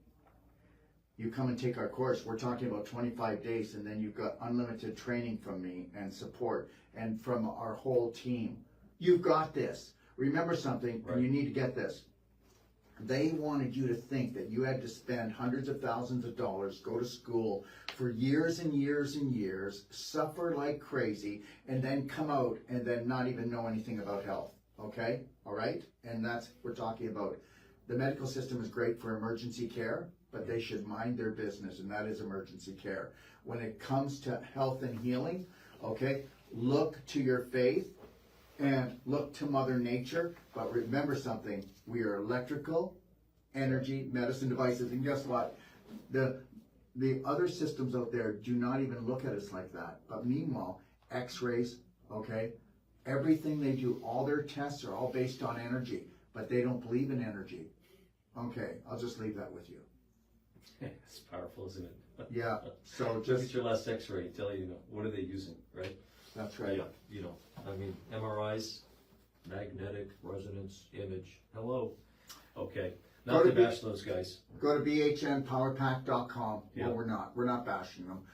You come and take our course, we're talking about 25 days, and then you've got unlimited training from me and support and from our whole team. You've got this. Remember something, right, and you need to get this. They wanted you to think that you had to spend hundreds of thousands of dollars, go to school for years and years and years, suffer like crazy, and then come out and then not even know anything about health. Okay? All right? And that's what we're talking about. The medical system is great for emergency care, but they should mind their business, and that is emergency care. When it comes to health and healing, okay, look to your faith and look to Mother Nature, but remember something, we are electrical, energy, medicine devices, and guess what? The other systems out there do not even look at us like that, but meanwhile, x-rays, okay, everything they do, all their tests are all based on energy, but they don't believe in energy. Okay, I'll just leave that with you. It's powerful, isn't it? Yeah, so Look just, at your last x-ray, tell you, what are they using, right? that's right. Yeah, I mean, MRIs, magnetic resonance image, hello. Okay, Go not to to B- bash those guys. Go to bhnpowerpack.com. Yeah. Well, we're not bashing them.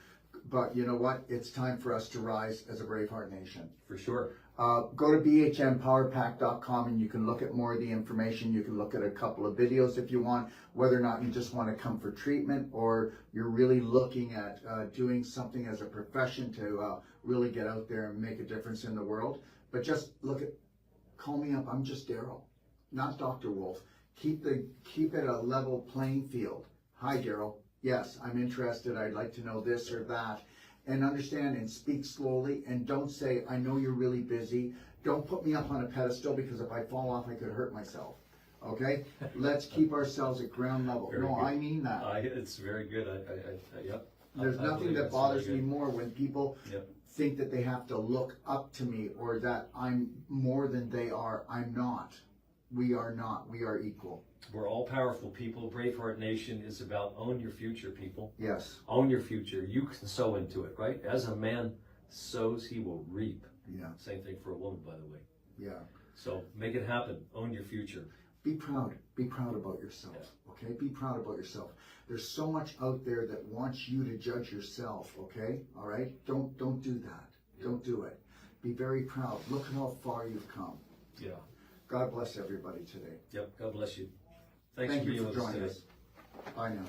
But you know what? It's time for us to rise as a Braveheart Nation. For sure. Go to bhnpowerpack.com and you can look at more of the information. You can look at a couple of videos if you want, whether or not you just want to come for treatment or you're really looking at doing something as a profession to really get out there and make a difference in the world. But just call me up. I'm just Daryl, not Dr. Wolf. Keep it a level playing field. Hi, Daryl. Yes, I'm interested. I'd like to know this or that. And understand and speak slowly, and don't say, I know you're really busy. Don't put me up on a pedestal, because if I fall off, I could hurt myself. Okay? Let's keep ourselves at ground level. Very No, good. I mean that. It's very good. Yep. There's I nothing believe that it's bothers really me good. more when people Yep. think that they have to look up to me or that I'm more than they are. I'm not. We are not. We are equal. We're all powerful people. Braveheart Nation is about own your future, people. Yes. Own your future. You can sow into it, right? As a man sows, he will reap. Yeah. Same thing for a woman, by the way. Yeah. So make it happen. Own your future. Be proud. Be proud about yourself. Okay? Be proud about yourself. There's so much out there that wants you to judge yourself, okay? All right? Don't do that. Don't do it. Be very proud. Look at how far you've come. Yeah. God bless everybody today. Yep. God bless you. Thanks Thank for you being for with us joining today. us. Bye now.